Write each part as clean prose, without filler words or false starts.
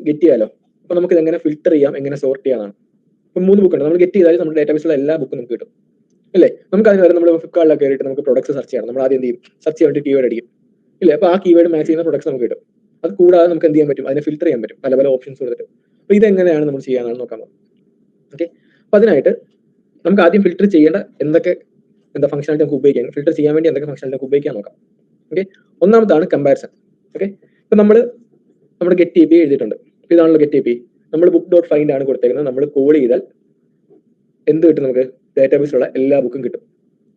Get ചെയ്യാലോ. അപ്പൊ നമുക്ക് ഇതെങ്ങനെ ഫിൽട്ടർ ചെയ്യാം, എങ്ങനെ സോർട്ട് ചെയ്യാനാണ്. ഇപ്പൊ 3 ബുക്ക് ഉണ്ട്. നമ്മൾ ഗെറ്റ് ചെയ്താൽ നമ്മുടെ ഡേറ്റാബേസിലുള്ള എല്ലാ ബുക്കും നമുക്ക് കിട്ടും അല്ലേ. നമുക്ക് അതിന് വരെ നമ്മൾ ഫ്ലിപ്കാർട്ടിലൊക്കെ കയറിയിട്ട് നമുക്ക് പ്രൊഡക്ട്സ് സെർച്ച് ചെയ്യണം. നമ്മൾ ആദ്യം എന്ത് ചെയ്യും, സെർച്ച് ചെയ്യാൻ വേണ്ടി കീവേഡ് അടിക്കും ഇല്ലേ. അപ്പൊ ആ കീവേഡ് മാച്ച് ചെയ്യുന്ന പ്രൊഡക്ട്സ് നമുക്ക് കിട്ടും. അത് കൂടാതെ നമുക്ക് എന്ത് ചെയ്യാൻ പറ്റും, അതിനെ ഫിൽട്ടർ ചെയ്യാൻ പറ്റും, പല പല ഓപ്ഷൻസ് കൊടുത്തിട്ട്. അപ്പൊ ഇതെങ്ങനെയാണ് നമ്മൾ ചെയ്യാനാണ് നോക്കാൻ പോകുന്നത്. ഓക്കെ, അപ്പൊ അതിനായിട്ട് നമുക്ക് ആദ്യം ഫിൽട്ടർ ചെയ്യേണ്ട എന്തൊക്കെ ഫംഗ്ഷനാലിറ്റി നമുക്ക് ഉപയോഗിക്കാം, ഫിൽട്ടർ ചെയ്യാൻ വേണ്ടി എന്തൊക്കെ ഫംഗ്ഷനാലിറ്റി നമുക്ക് ഉപയോഗിക്കാൻ നോക്കാം. Okay, ഒന്നാമതാണ് comparison. ഓക്കെ, ഇപ്പൊ നമ്മുടെ ഗെറ്റ് API എഴുതിയിട്ടുണ്ട്. ഇതാണല്ലോ ഗെറ്റ് API. നമ്മൾ ബുക്ക് ഡോട്ട് ഫൈൻഡ് ആണ് കൊടുത്തേക്കുന്നത്. നമ്മൾ കോൾ ചെയ്താൽ എന്ത് കിട്ടും, നമുക്ക് ഡേറ്റാബേസിലുള്ള എല്ലാ ബുക്കും കിട്ടും.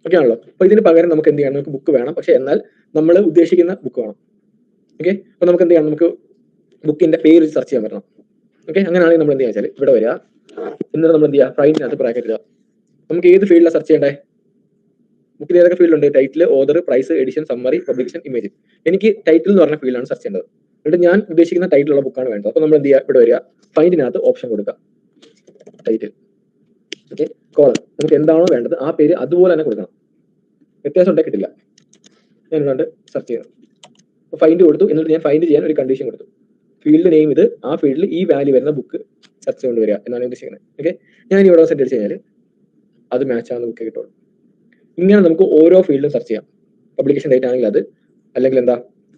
ഓക്കെ ആണല്ലോ. അപ്പൊ ഇതിന് പകരം നമുക്ക് എന്ത് ചെയ്യണം, നമുക്ക് ബുക്ക് വേണം, പക്ഷെ എന്നാൽ നമ്മൾ ഉദ്ദേശിക്കുന്ന ബുക്ക് വേണം. ഓക്കെ, അപ്പൊ നമുക്ക് എന്ത് ചെയ്യണം, നമുക്ക് ബുക്കിന്റെ പേര് സെർച്ച് ചെയ്യാൻ പറ്റണം. ഓക്കെ, അങ്ങനെയാണെങ്കിൽ നമ്മൾ എന്ത് ചെയ്യാൻ വെച്ചാൽ ഇവിടെ വരിക, എന്നിട്ട് നമ്മൾ എന്ത് ചെയ്യുക, ഫൈൻഡിനകത്ത് ബ്രാക്കറ്റ് ഇടുക. നമുക്ക് ഏത് ഫീൽഡിലാണ് സെർച്ച് ചെയ്യണ്ടേ, ബുക്കിൽ ഏതൊക്കെ ഫീൽഡ് ഉണ്ട്, title, author, price, edition, summary, publication, image. എനിക്ക് ടൈറ്റിൽ എന്ന് പറഞ്ഞ ഫീൽഡാണ് സെർച്ച് ചെയ്യേണ്ടത്. എന്നിട്ട് ഞാൻ ഉദ്ദേശിക്കുന്ന ടൈറ്റിലുള്ള ബുക്കാണ് വേണ്ടത്. അപ്പൊ നമ്മൾ എന്ത് ചെയ്യുക, ഇവിടെ വരിക, ഫൈൻഡിനകത്ത് ഓപ്ഷൻ കൊടുക്കുക, ടൈറ്റിൽ. ഓക്കെ, കോളം, നമുക്ക് എന്താണോ വേണ്ടത് ആ പേര് അതുപോലെ തന്നെ കൊടുക്കണം. വ്യത്യാസം ഉണ്ടെങ്കിൽ കിട്ടില്ല. ഞാൻ ഇവിടെ സെർച്ച് ചെയ്യണം. അപ്പൊ ഫൈൻഡ് കൊടുത്തു. എന്നിട്ട് ഞാൻ ഫൈൻഡ് ചെയ്യാൻ ഒരു കണ്ടീഷൻ കൊടുത്തു, ഫീൽഡ് നെയിം ഇത്, ആ ഫീൽഡിൽ ഈ വാല്യൂ വരുന്ന ബുക്ക് സെർച്ച് കൊണ്ട് വരിക എന്നാണ് ഉദ്ദേശിക്കുന്നത്. ഓക്കെ, ഞാൻ ഇവിടെ സെറ്റ് അടിച്ച് കഴിഞ്ഞാൽ അത് മാച്ച് ആവുന്ന ബുക്ക് കിട്ടുള്ളൂ. ഇങ്ങനെ നമുക്ക് ഓരോ ഫീൽഡും സെർച്ച് ചെയ്യാം. പബ്ലിക്കേഷൻ ഡേറ്റ് ആണെങ്കിൽ അത്, അല്ലെങ്കിൽ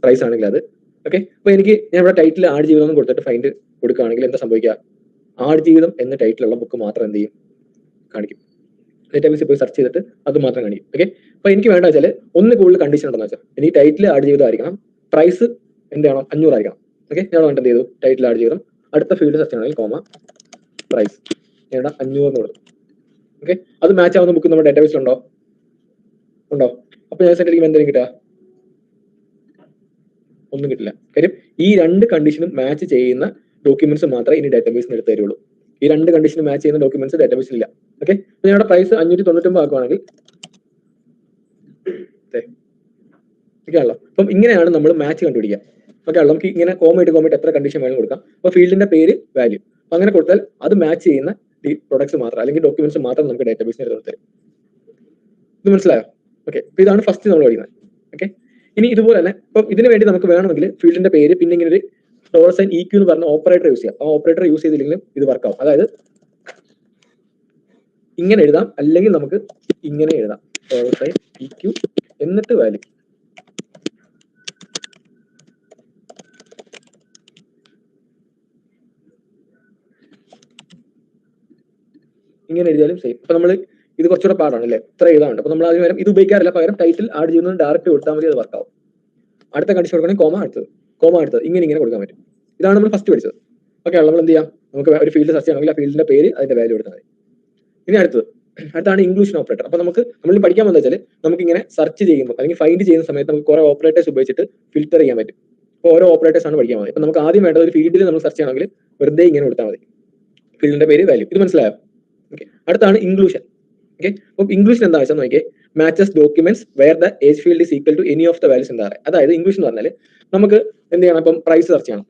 പ്രൈസ് ആണെങ്കിൽ അത്. ഓക്കെ, അപ്പൊ ഞാൻ ഇവിടെ ടൈറ്റിൽ ആടുജീവിതം കൊടുത്തിട്ട് ഫൈൻഡ് കൊടുക്കുകയാണെങ്കിൽ എന്താ സംഭവിക്കുക, ആടുജീവിതം എന്ന ടൈറ്റിലുള്ള ബുക്ക് മാത്രം എന്ത് ചെയ്യും, കാണിക്കും. ഡേറ്റാബേസിൽ പോയി സെർച്ച് ചെയ്തിട്ട് അത് മാത്രം കാണിക്കും. ഓക്കെ, അപ്പൊ എനിക്ക് വേണ്ട വെച്ചാൽ ഒന്ന് കൂടുതൽ കണ്ടീഷൻ ഉണ്ടെന്ന് വെച്ചാൽ എനിക്ക് ടൈറ്റിൽ ആടുജീവിതം ആയിരിക്കണം, പ്രൈസ് എന്താണോ 500 ആയിരിക്കണം. ഓക്കെ, ഞാൻ വേണ്ട എന്ത് ചെയ്തു, ടൈറ്റിൽ ആടുജീവിതം, അടുത്ത ഫീൽഡ് സെർച്ച് ചെയ്യണമെങ്കിൽ കോമ പ്രൈസ്, ഞാൻ 500 കൊടുത്തു. ഓക്കെ, അത് മാച്ച് ആവുന്ന ബുക്ക് നമ്മുടെ ഡേറ്റാബേസിൽ ഉണ്ടോ? അപ്പൊ ഞാൻ സെറ്റ് അടിക്കുമ്പോൾ എന്തെങ്കിലും കിട്ടുക, ഒന്നും കിട്ടില്ല. കാര്യം ഈ രണ്ട് കണ്ടീഷനും മാച്ച് ചെയ്യുന്ന ഡോക്യുമെന്റ്സ് മാത്രമേ ഇനി ഡേറ്റാബേസിന് എടുത്ത് തരുള്ളൂ. ഈ രണ്ട് കണ്ടീഷനും മാച്ച് ചെയ്യുന്ന ഡോക്യുമെന്റ്സ് ഡേറ്റാബേസിൽ ഇല്ല. ഓക്കെ, ഞങ്ങളുടെ പ്രൈസ് 599 ആക്കുകയാണെങ്കിൽ ഓക്കെ ആണല്ലോ. അപ്പം ഇങ്ങനെയാണ് നമ്മൾ മാച്ച് കണ്ടുപിടിക്കുക. ഓക്കെ ആണല്ലോ. നമുക്ക് ഇങ്ങനെ കോമായിട്ട് എത്ര കണ്ടീഷൻ വേണം കൊടുക്കാം. അപ്പൊ ഫീൽഡിന്റെ പേര്, വാല്യൂ, അപ്പൊ അങ്ങനെ കൊടുത്താൽ അത് മാച്ച് ചെയ്യുന്ന പ്രൊഡക്ട്സ് മാത്രം അല്ലെങ്കിൽ ഡോക്യുമെന്റ്സ് മാത്രം നമുക്ക് ഡേറ്റാബേസിന് എടുത്ത് തരും. ഇത് മനസ്സിലായോ? ഓക്കെ, അപ്പൊ ഇതാണ് ഫസ്റ്റ് നമ്മൾ പഠിക്കുന്നത്. ഓക്കെ, ഇനി ഇതുപോലെ തന്നെ ഇപ്പൊ ഇതിന് വേണ്ടി നമുക്ക് വേണമെങ്കിൽ ഫീൽഡിന്റെ പേര് പിന്നെ ഇങ്ങനെ ഒരു $EQ എന്ന് പറഞ്ഞ ഓപ്പറേറ്റർ യൂസ് ചെയ്യാം. ആ ഓപ്പറേറ്റർ യൂസ് ചെയ്തില്ലെങ്കിലും ഇത് വർക്ക് ആവും. അതായത് ഇങ്ങനെ എഴുതാം, അല്ലെങ്കിൽ നമുക്ക് ഇങ്ങനെ എഴുതാം, $EQ എന്നിട്ട് വാല്യൂ. ഇങ്ങനെ എഴുതിയാലും സെയിം. അപ്പൊ നമ്മൾ ഇത് കുറച്ചുകൂടെ പാടാണ് അല്ലേ, ഇത്ര എഴുതാറുണ്ട്. അപ്പൊ നമ്മൾ അതിന് പകരം ഇത് ഉപയോഗിക്കാറില്ല, പകരം ടൈറ്റിൽ ആഡ് ചെയ്യുന്നത് ഡയറക്റ്റ് കൊടുത്താൽ മതി, അത് വർക്ക് ആവും. അടുത്ത കണ്ടീഷൻ കൊടുക്കണമെങ്കിൽ കോമ അടുത്തത് ഇങ്ങനെ കൊടുക്കാൻ പറ്റും. ഇതാണ് നമ്മൾ ഫസ്റ്റ് പഠിച്ചത്. ഓക്കെ, നമ്മൾ എന്ത് ചെയ്യാം, നമുക്ക് ഒരു ഫീൽഡ് സെർച്ച് ചെയ്യണമെങ്കിൽ ആ ഫീൽഡിന്റെ പേര്, അതിന്റെ വാല്യൂ എടുത്താൽ മതി. ഇനി അടുത്താണ് ഇൻക്ലൂഷൻ ഓപ്പറേറ്റർ. അപ്പൊ നമ്മൾ പഠിക്കാൻ വന്നു വെച്ചാൽ നമുക്ക് ഇങ്ങനെ സെർച്ച് ചെയ്യുമ്പോൾ അല്ലെങ്കിൽ ഫൈൻഡ് ചെയ്യുന്ന സമയത്ത് നമുക്ക് കുറെ ഓപ്പറേറ്റേഴ്സ് ഉപയോഗിച്ചിട്ട് ഫിൽറ്റർ ചെയ്യാൻ പറ്റും. അപ്പോൾ ഓരോ ഓപ്പറേറ്റേഴ്സ് ആണ് പഠിക്കാൻ മതി. അപ്പൊ നമുക്ക് ആദ്യം വേണ്ടത് ഒരു ഫീൽഡിൽ നമ്മൾ സെർച്ച് ചെയ്യണമെങ്കിൽ വെറുതെ ഇങ്ങനെ കൊടുത്താൽ മതി, ഫീൽഡിന്റെ പേര്, വാല്യൂ. ഇത് മനസ്സിലായോ? ഓക്കെ, അടുത്താണ് ഇൻക്ലൂഷൻ. ഓക്കെ, അപ്പം ഇൻക്ലൂഷൻ എന്താ വെച്ചാൽ നോക്കിയേ, matches documents where the age field is equal to any of the values എന്താ പറയുക. അതായത് ഇൻക്ലൂഷൻ എന്ന് പറഞ്ഞാൽ നമുക്ക് എന്ത് ചെയ്യണം, ഇപ്പം പ്രൈസ് സെർച്ച് ചെയ്യണം.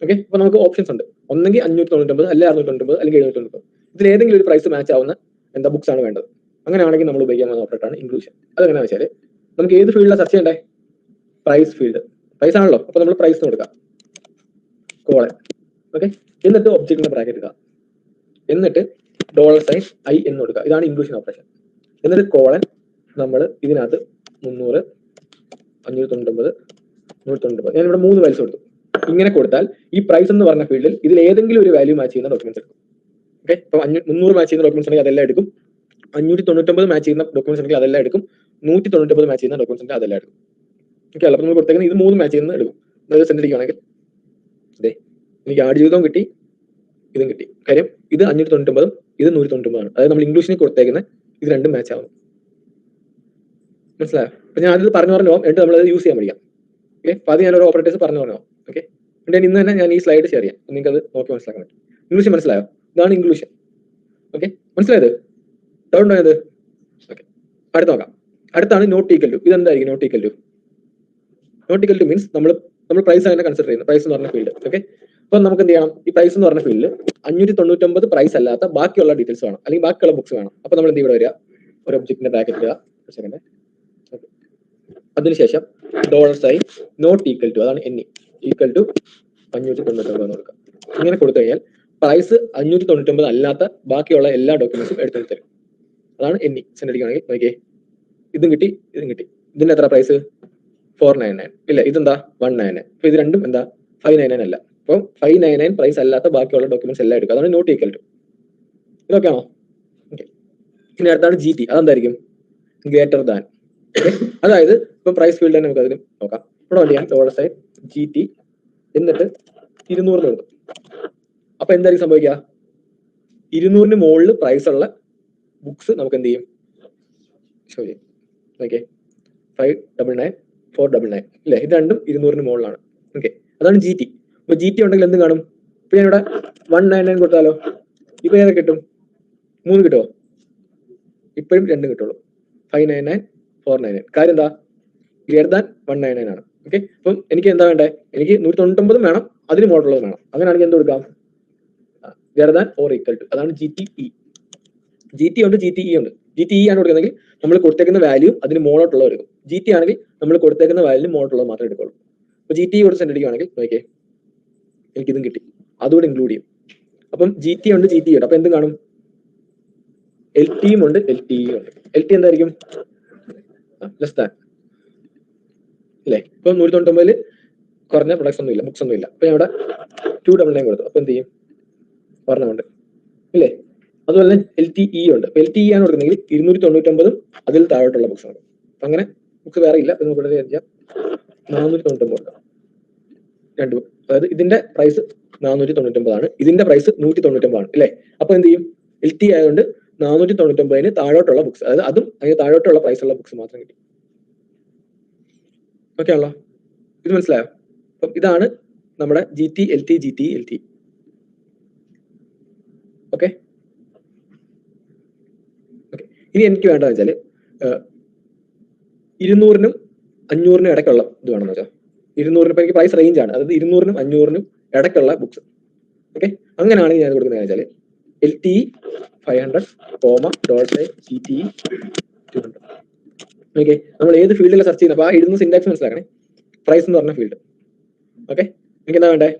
ഓക്കെ, അപ്പൊ നമുക്ക് ഓപ്ഷൻസ് ഉണ്ട്, ഒന്നെങ്കിൽ 599, അല്ലെങ്കിൽ 699, അല്ലെങ്കിൽ 799. ഇതിൽ ഏതെങ്കിലും ഒരു പ്രൈസ് മാച്ച് ആവുന്ന ബുക്സ് ആണ് വേണ്ടത്. അങ്ങനെയാണെങ്കിൽ നമ്മൾ ഉപയോഗിക്കാൻ പോകുന്ന ഓപ്പറേറ്ററാണ് ഇൻക്ലൂഷൻ. അതെങ്ങനെയാ വെച്ചാൽ നമുക്ക് ഏത് ഫീൽഡിലാണ് സെർച്ച് ചെയ്യണ്ടേ, പ്രൈസ് ഫീൽഡ്, പ്രൈസ് ആണല്ലോ. അപ്പൊ നമ്മൾ പ്രൈസ് കൊടുക്കാം, കോളൻ. ഓക്കെ, എന്നിട്ട് ഒബ്ജക്റ്റിന്റെ ബ്രാക്കറ്റ് ഇടുക, എന്നിട്ട് $i എന്ന് കൊടുക്കുക. ഇതാണ് ഇൻക്ലൂഷൻ ഓപ്പറേഷൻ. എന്നിട്ട് കോളൻ നമ്മൾ ഇതിനകത്ത് 300, 599, 199, ഞാൻ ഇവിടെ 3 വാല്യൂസ് കൊടുത്തു. ഇങ്ങനെ കൊടുത്താൽ ഈ പ്രൈസ് എന്ന് പറഞ്ഞ ഫീൽഡിൽ ഇതിൽ ഏതെങ്കിലും ഒരു വാല്യൂ മാച്ച് ചെയ്യുന്ന ഡോക്യുമെന്റ്സ് എടുക്കും. ഓക്കെ, ഇപ്പൊ 300 മാച്ച് ചെയ്യുന്ന ഡോക്യുമെന്റ്സ് ഉണ്ടെങ്കിൽ അതെല്ലാം എടുക്കും, 599 മാച്ച് ചെയ്യുന്ന ഡോക്യുമെന്റ്സ് ഉണ്ടെങ്കിൽ അതെല്ലാം എടുക്കും, 199 മാച്ച് ചെയ്യുന്ന ഡോക്യുമെന്റ്സ് ഉണ്ടെങ്കിൽ അതെല്ലാം എടുക്കും. ഓക്കെ, അപ്പൊ നമ്മൾ കൊടുത്തേക്കുന്നത് ഇത് 3 മാച്ച് ചെയ്യുന്നത് എടുക്കും. അതായത് സെൻഡ് അടിക്കുകയാണെങ്കിൽ അതെ, എനിക്ക് ആടുജീവിതവും കിട്ടി, ഇതും കിട്ടി. കാര്യം ഇത് 599, ഇത് 199 ആണ്. അതായത് നമ്മൾ ഇംഗ്ലീഷിന് കൊടുത്തേക്കുന്ന ഇത് രണ്ടും മാച്ച് ആവും. മനസ്സിലായോ? അപ്പൊ ഞാൻ അത് പറഞ്ഞു എന്നിട്ട് നമ്മൾ യൂസ് ചെയ്യാൻ പഠിക്കാം. ഓക്കെ, അപ്പൊ അത് ഞാൻ ഓരോ ഓപ്പറേറ്റേഴ്സ് പറഞ്ഞു. ഓക്കെ, എന്നിട്ട് ഇന്ന് തന്നെ ഞാൻ ഈ സ്ലൈഡ് ഷെയർ ചെയ്യാം, നിങ്ങൾക്ക് അത് നോക്കി മനസ്സിലാക്കാൻ പറ്റും. ഇംഗ്ലീഷ് മനസ്സിലായോ? ഇതാണ് ഇംഗ്ലീഷൻ. ഓക്കെ, മനസ്സിലായത്? ഡൗട്ട് ആയത്? ഓക്കെ, അടുത്ത് നോക്കാം. അടുത്താണ് നോട്ട് ഈക്വൽ ടു. ഇതെന്തായിരിക്കും not equal to? Not equal to means നമ്മൾ പ്രൈസ് അങ്ങനെ കൺസിഡർ ചെയ്യുന്നത്, പ്രൈസ് എന്ന് പറഞ്ഞ ഫീൽഡ്. ഓക്കെ, അപ്പൊ നമുക്ക് എന്ത് ചെയ്യണം, ഈ പ്രൈസ് എന്ന് പറഞ്ഞ ഫീൽഡിൽ 599 പ്രൈസ് അല്ലാത്ത ബാക്കിയുള്ള ഡീറ്റെയിൽസ് വേണം, അല്ലെങ്കിൽ ബാക്കിയുള്ള ബുക്സ് വേണം. അപ്പൊ നമ്മൾ എന്ത് ഇവിടെ വരിക, ഒരു ഒബ്ജക്റ്റിന്റെ ബ്രാക്കറ്റ് ഇടുക. സെക്കൻഡ്, അതിനുശേഷം $i നോട്ട് ഈക്വൽ ടു, അതാണ് ഈക്വൽ ടു 599 എന്ന് കൊടുക്കുക. ഇങ്ങനെ കൊടുത്തു കഴിഞ്ഞാൽ പ്രൈസ് 599 അല്ലാത്ത ബാക്കിയുള്ള എല്ലാ ഡോക്യുമെന്റ്സും എടുത്തു തരും. അതാണ് NE സെൻഡ് അടിക്കുകയാണെങ്കിൽ നോക്കിയേ, ഇതും കിട്ടി, ഇതും കിട്ടി. ഇതിന്റെ എത്ര പ്രൈസ്? 499 ഇല്ല, ഇതെന്താ 199. അപ്പൊ ഇത് രണ്ടും എന്താ 599 അല്ല. അപ്പം 599 പ്രൈസ് അല്ലാത്ത ബാക്കിയുള്ള ഡോക്യുമെന്റ്സ് എല്ലാം എടുക്കുക. അതാണ് നോട്ട് ഈക്വൽ ടു. ഇതൊക്കെയാണോ? ഓക്കെ. ഇനി അടുത്താണ് GT. അതെന്തായിരിക്കും? Greater than. അതായത് ഇപ്പം പ്രൈസ് ഫീൽഡ് തന്നെ നമുക്ക് അതിന് നോക്കാം. ഇവിടെ വന്ന് ഞാൻ ലോവർ സൈഡ് GT എന്നിട്ട് 200 കൊടുക്കും. അപ്പൊ എന്തായിരിക്കും സംഭവിക്കുക? 200 മുകളിൽ പ്രൈസ് ഉള്ള ബുക്സ് നമുക്ക് എന്ത് ചെയ്യും? ശരി, ഓക്കെ. 599 499 അല്ലേ? ഇത് രണ്ടും 200 മുകളിലാണ്. ഓക്കെ, അതാണ് GT. അപ്പൊ GT ഉണ്ടെങ്കിൽ എന്ത് കാണും? ഇപ്പൊ ഞാൻ ഇവിടെ 199 കൊടുത്താലോ, ഇപ്പൊ ഏതൊക്കെ കിട്ടും? 3 കിട്ടുമോ? ഇപ്പോഴും 2 കിട്ടുള്ളൂ. 599 499. കാര്യം എന്താ? ഗ്രേറ്റർ ദാൻ 199 ആണ്. ഓക്കെ, അപ്പം എനിക്ക് എന്താ വേണ്ടേ? എനിക്ക് 199 വേണം, അതിന് മോഡലുള്ളത് വേണം. അങ്ങനെയാണെങ്കിൽ എന്ത് കൊടുക്കാം? Greater than or equal to. അതാണ് GTE. GT ഉണ്ട്, GTE ഉണ്ട്. GTE ആണ് കൊടുക്കുന്നെങ്കിൽ നമ്മൾ കൊടുത്തേക്കുന്ന വാല്യൂ അതിന് മോഡോട്ടുള്ളത് എടുക്കും. GT ആണെങ്കിൽ നമ്മൾ കൊടുത്തേക്കുന്ന വാല്യൂ മോഡോട്ടുള്ളത് മാത്രമേ എടുക്കുള്ളൂ. അപ്പൊ GTE കൊടുത്ത് സെൻഡ് അടിക്കുകയാണെങ്കിൽ നോക്കിയേ, എനിക്കിതും കിട്ടി, അതുകൂടെ ഇൻക്ലൂഡ് ചെയ്യും. അപ്പം GT ഉണ്ട്, GTE ഉണ്ട്. അപ്പൊ എന്തും കാണും? LTയും ഉണ്ട്, LTE ഉണ്ട്. LT എന്തായിരിക്കും? ലെസ് ദാൻ അല്ലേ? ഇപ്പൊ 199 കുറഞ്ഞ പ്രൊഡക്ട്സ് ഒന്നും ഇല്ല, ബുക്സ് ഒന്നും ഇല്ല. അപ്പൊ ഞാൻ ഇവിടെ 299 കൊടുത്തു. അപ്പൊ എന്ത് ചെയ്യും? പറഞ്ഞുണ്ട് ഇല്ലേ? അതുപോലെ തന്നെ LTE ഉണ്ട്. LTE ആണ് കൊടുക്കുന്നെങ്കിൽ 299 അതിൽ താഴോട്ടുള്ള ബുക്സ് ആണ്. അങ്ങനെ ബുക്സ് വേറെ ഇല്ല. നമുക്ക് ഇവിടെ 499 കൊടുക്കാം. രണ്ട് ബുക്ക്, അതായത് ഇതിന്റെ പ്രൈസ് 499 ആണ്, ഇതിന്റെ പ്രൈസ് 199 ആണ് അല്ലേ? അപ്പൊ എന്ത് ചെയ്യും? LTE ആയതുകൊണ്ട് 499 താഴോട്ടുള്ള ബുക്സ്, അതായത് അതും അതിന് താഴോട്ടുള്ള പ്രൈസ് ഉള്ള ബുക്സ് മാത്രം കിട്ടി. ഓക്കെ ആണല്ലോ? ഇത് മനസ്സിലായോ? അപ്പം ഇതാണ് നമ്മുടെ GT, LT, GTE, LTE. Okay, ഇനി എനിക്ക് വേണ്ടതെന്ന് വെച്ചാൽ 200-നും 500-നും ഇടയ്ക്കുള്ള ഇത് വേണമെന്ന് വെച്ചാൽ 200-ന് ഇപ്പൊ എനിക്ക് പ്രൈസ് റേഞ്ച് ആണ്, അതായത് 200-നും 500-നും ഇടയ്ക്കുള്ള ബുക്സ്. ഓക്കെ, അങ്ങനെയാണെങ്കിൽ ഞാൻ കൊടുക്കുന്നത് വെച്ചാൽ LTE 500, GTE 200. ഓക്കെ, നമ്മൾ ഏത് ഫീൽഡിൽ സെർച്ച് ചെയ്യുന്നത്? അപ്പൊ ആ ഇടുന്ന സിന്റാക്സ് മനസ്സിലാക്കണേ. പ്രൈസ് എന്ന് പറഞ്ഞ ഫീൽഡ്. ഓക്കെ, എനിക്ക് എന്താ വേണ്ടേ?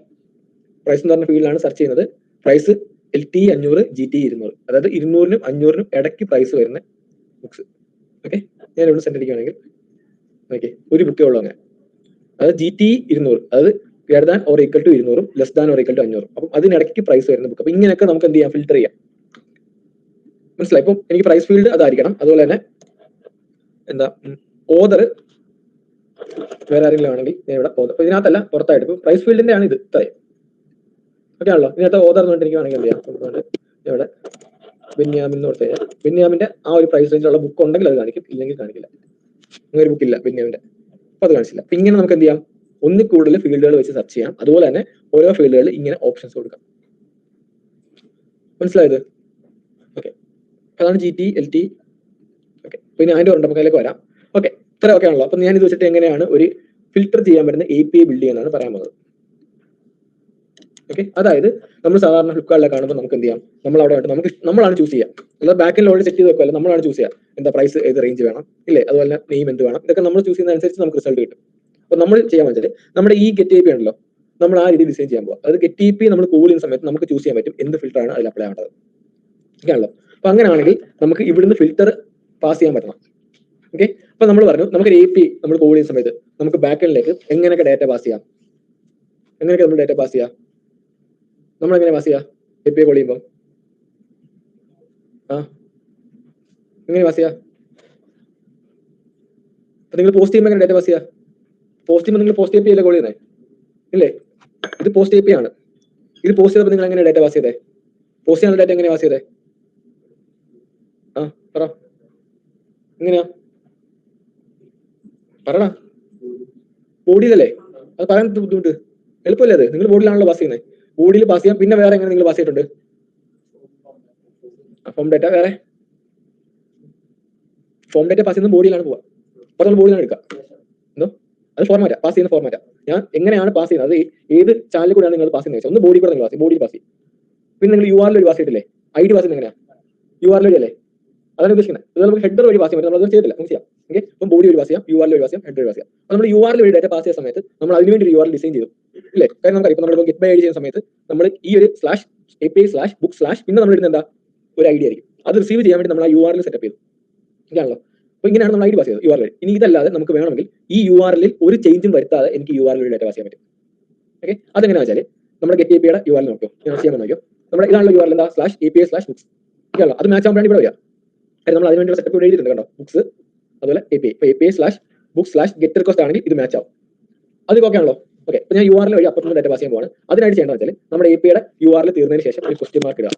പ്രൈസ് എന്ന് പറഞ്ഞ ഫീൽഡിലാണ് സെർച്ച് ചെയ്യുന്നത്. പ്രൈസ് LTE 500, GTE 200, അതായത് 200-നും 500-നും ഇടയ്ക്ക് പ്രൈസ് വരുന്ന ബുക്സ്. ഓക്കെ, ഞാൻ ഇവിടെ സെൻഡ് അടിക്കുകയാണെങ്കിൽ ഓക്കെ, ഒരു ബുക്കേ ഉള്ളൂ അങ്ങനെ. അതായത് GTE 200, അതായത് greater than or equal to 200-ഉം less than or equal to 500. അപ്പം അതിനിടയ്ക്ക് പ്രൈസ് വരുന്ന ബുക്ക്. അപ്പൊ ഇങ്ങനെയൊക്കെ നമുക്ക് എന്ത് ചെയ്യാം? ഫിൽറ്റർ ചെയ്യാം. മനസ്സിലായി? ഇപ്പം എനിക്ക് പ്രൈസ് ഫീൽഡ് അതായിരിക്കണം. അതുപോലെ തന്നെ എന്താ ഓർഡർ വേറെ ആരെങ്കിലും ആണെങ്കിൽ ഞാൻ ഇവിടെ ഓർഡർ, അപ്പൊ ഇതിനകത്തല്ല പുറത്തായിട്ട് ഇപ്പൊ പ്രൈസ് ഫീൽഡിന്റെ ആണ് ഇത് ഇത്രയും. ഓക്കെ ആണല്ലോ? ഇതിനകത്ത് ഓർഡർ എന്ന് എനിക്ക് വേണമെങ്കിൽ എന്ത് ചെയ്യാം? ഇവിടെ ബെന്യാമിൻ എന്ന് കൊടുത്തു കഴിഞ്ഞാൽ ബെന്യാമിന്റെ ആ ഒരു പ്രൈസ് റേഞ്ചുള്ള ബുക്ക് ഉണ്ടെങ്കിൽ അത് കാണിക്കും, ഇല്ലെങ്കിൽ കാണിക്കില്ല. അങ്ങനെ ഒരു ബുക്കില്ല ബെന്യാമിന്റെ, അപ്പൊ അത് കാണിച്ചില്ല. അപ്പൊ ഇങ്ങനെ നമുക്ക് എന്ത് ചെയ്യാം? ഒന്നിൽ കൂടുതൽ ഫീൽഡുകൾ വെച്ച് സെർച്ച് ചെയ്യാം. അതുപോലെ തന്നെ ഓരോ ഫീൽഡുകളിൽ ഇങ്ങനെ ഓപ്ഷൻസ് കൊടുക്കാം. മനസ്സിലായത്? ഓക്കെ, അതാണ് GT, LT. ഓക്കെ, പിന്നെ അതിന്റെ ഉണ്ട്, നമുക്ക് അതിലേക്ക് വരാം. ഓക്കെ, ഇത്ര ഒക്കെ ആണല്ലോ. അപ്പൊ ഞാൻ ഇത് വെച്ചിട്ട് എങ്ങനെയാണ് ഒരു ഫിൽറ്റർ ചെയ്യാൻ പറ്റുന്ന API ബിൽഡ് ചെയ്യുന്നതാണ് പറയാൻ പോകുന്നത്. ഓക്കെ, അതായത് നമ്മൾ സാധാരണ ഫ്ലിപ്കാർട്ടിലെ കാണുമ്പോൾ നമുക്ക് എന്ത് ചെയ്യാം? നമ്മൾ അവിടെ നമ്മളാണ് ചൂസ് ചെയ്യുക. അല്ലാതെ ബാക്കിൽ ഓൾറെഡി സെറ്റ് ചെയ്ത് വെക്കുമല്ലോ, നമ്മളാണ് ചൂസ് ചെയ്യുക. എന്താ പ്രൈസ്, ഏത് റേഞ്ച് വേണം ഇല്ലേ? അതുപോലെ നെയിം എന്ത് വേണം, ഇതൊക്കെ നമ്മൾ ചൂസ് ചെയ്യുന്നതനുസരിച്ച് നമുക്ക് റിസൾട്ട് കിട്ടും. അപ്പൊ നമ്മൾ ചെയ്യാൻ വെച്ചാൽ നമ്മുടെ ഈ ഗെറ്റ് API ഉണ്ടല്ലോ, നമ്മൾ ആ രീതി ഡിസൈൻ ചെയ്യാൻ പോകുക. അത് ഗെറ്റ് API നമ്മൾ കോൾ ചെയ്യുന്ന സമയത്ത് നമുക്ക് ചൂസ് ചെയ്യാൻ പറ്റും എന്ത് ഫിൽറ്റർ ആണ് അതിൽ അപ്ലൈ ആവേണ്ടത്. ഓക്കെ ആണല്ലോ? അപ്പൊ അങ്ങനെയാണെങ്കിൽ നമുക്ക് ഇവിടുന്ന് ഫിൽറ്റർ പാസ് ചെയ്യാൻ പറ്റണം. ഓക്കെ, അപ്പൊ നമ്മൾ പറഞ്ഞു നമുക്ക് API നമ്മൾ കോൾ ചെയ്യുന്ന സമയത്ത് നമുക്ക് ബാക്കെൻഡിലേക്ക് എങ്ങനെയൊക്കെ ഡാറ്റ പാസ് ചെയ്യാം, എങ്ങനെയൊക്കെ നമ്മൾ ഡാറ്റ പാസ് ചെയ്യാം? നമ്മൾ എങ്ങനെ പാസ് ചെയ്യാം API കോൾ ചെയ്യുമ്പോൾ? എങ്ങനെ പാസ് ചെയ്യാം? അപ്പൊ നിങ്ങൾ പോസ്റ്റ് ചെയ്യുമ്പോൾ എങ്ങനെ ഡാറ്റ പാസ് ചെയ്യാം? പോസ്റ്റ് ചെയ്യുമ്പോൾ നിങ്ങൾ പോസ്റ്റ് API അല്ലേ കോൾ ചെയ്യുന്നത് ഇല്ലേ? ഇത് പോസ്റ്റ് API ആണ്. ഇത് പോസ്റ്റ് ചെയ്തപ്പോൾ നിങ്ങൾ എങ്ങനെ ഡാറ്റ പാസ് ചെയ്തേ? പോസ്റ്റ് ചെയ്യാനുള്ള ഡാറ്റ എങ്ങനെ പാസ് ചെയ്തേ? പറ, എങ്ങനെയാ പറടാ? ബോഡിയിലല്ലേ? അത് പറയാൻ ബുദ്ധിമുട്ട്, എളുപ്പമല്ലേ അത്? നിങ്ങൾ ബോഡിയിലാണല്ലോ പാസ് ചെയ്യുന്നത്. ബോഡിയിൽ പാസ് ചെയ്യാം. പിന്നെ വേറെ എങ്ങനെ നിങ്ങൾ പാസ് ചെയ്തിട്ടുണ്ട്? ഫോം ഡാറ്റ വേറെ, ഫോം ഡാറ്റ പാസ് ചെയ്യുന്നത് ബോഡിയിലാണ് പോവുക. അപ്പൊ നമ്മൾ ബോഡിയിലാണ് എടുക്കുക. എന്തോ അത് ഫോർമാറ്റാ, പാസ് ചെയ്യുന്ന ഫോർമാറ്റാ. ഞാൻ എങ്ങനെയാണ് പാസ് ചെയ്യുന്നത്, അത് ഏത് ചാനലിൽ കൂടെയാണ് നിങ്ങൾ പാസ് ചെയ്യുന്നത്? ഒന്ന് ബോഡി കൂടെ നിങ്ങൾ പാസ് ചെയ്യും, ബോഡിയിൽ പാസ് ചെയ്യും. പിന്നെ നിങ്ങൾ URL വഴി പാസ് ചെയ്തിട്ടില്ലേ? ID പാസ് ചെയ്യുന്നത് എങ്ങനെയാ? URL വഴി അല്ലേ? അതാണ് ഉദ്ദേശിക്കുന്നത്. ഇത് നമുക്ക് ഹെഡർ വഴി പാസ് ചെയ്യാൻ പറ്റും, നമ്മൾ ചെയ്തില്ല, നമുക്ക് ചെയ്യാം. ഓക്കെ, അപ്പം ബോഡി വഴി പാസ് ചെയ്യാം, URL വഴി പാസ് ചെയ്യാം, ഹെഡർ വഴി പാസ് ചെയ്യാം. അപ്പോൾ നമ്മൾ URL വഴി ഡാറ്റ പാസ് ചെയ്യുന്ന സമയത്ത് നമ്മൾ അതിനുവേണ്ടി ഒരു URL ഡിസൈൻ ചെയ്തു, ഇല്ലേ? കാരണം നമുക്കറിയാം, ഇപ്പോൾ നമ്മൾ ഗെറ്റ് ബൈ ഐഡി ചെയ്യുന്ന സമയത്ത് നമ്മൾ ഈ ഒരു /API/book/ പിന്നെ നമ്മൾ ഇടുന്ന എന്താ ഒരു ഐഡി ആയിരിക്കും. അത് റിസീവ് ചെയ്യാൻ വേണ്ടി നമ്മൾ ആ URL സെറ്റപ്പ് ചെയ്തു. ഇതാണല്ലോ. അപ്പോൾ ഇങ്ങനെയാണ് നമ്മൾ ഐഡി പാസ് ചെയ്തത് URL. ഇനി ഇതല്ലാതെ നമുക്ക് വേണമെങ്കിൽ ഈ URL ഒരു ചേഞ്ചും വരുത്താതെ എനിക്ക് URL വഴി ഡാറ്റ പാസ് ചെയ്യാൻ പറ്റും. ഓക്കെ, അതെങ്ങനെയാണെന്ന് വെച്ചാൽ നമ്മുടെ ഗെറ്റ് APIയുടെ URL നോക്കിയോ, ഞാൻ ചെയ്യാൻ നോക്കിയോ, നമ്മുടെ ഇതാണല്ലോ URL എന്താ /API/books. ഇതാണല്ലോ, അത് മാച്ച് ആകുമ്പോഴാണ് ഇവിടെ വരിക. നമ്മൾ അതിനുവേണ്ടി സെറ്റപ്പ് ഇവിടെ എഴുതിയിട്ടുണ്ട് കണ്ടോ, ബുക്സ് അതുപോലെ API. ഇപ്പോൾ API/book/get_request ആണെങ്കിൽ ഇത് മാച്ച് ആവും. അത് ഓക്കെ ആണല്ലോ. ഓക്കെ, അപ്പോൾ ഞാൻ URL വഴി അപ്പുറത്ത് ഡാറ്റ പാസ് ചെയ്യാൻ പോവാണ്. അതിനായിട്ട് ചെയ്യേണ്ടത് വെച്ചാൽ നമ്മുടെ APIയുടെ URL തീർന്നതിന് ശേഷം ഒരു ക്വസ്റ്റ്യൻ മാർക്ക് ഇടുക.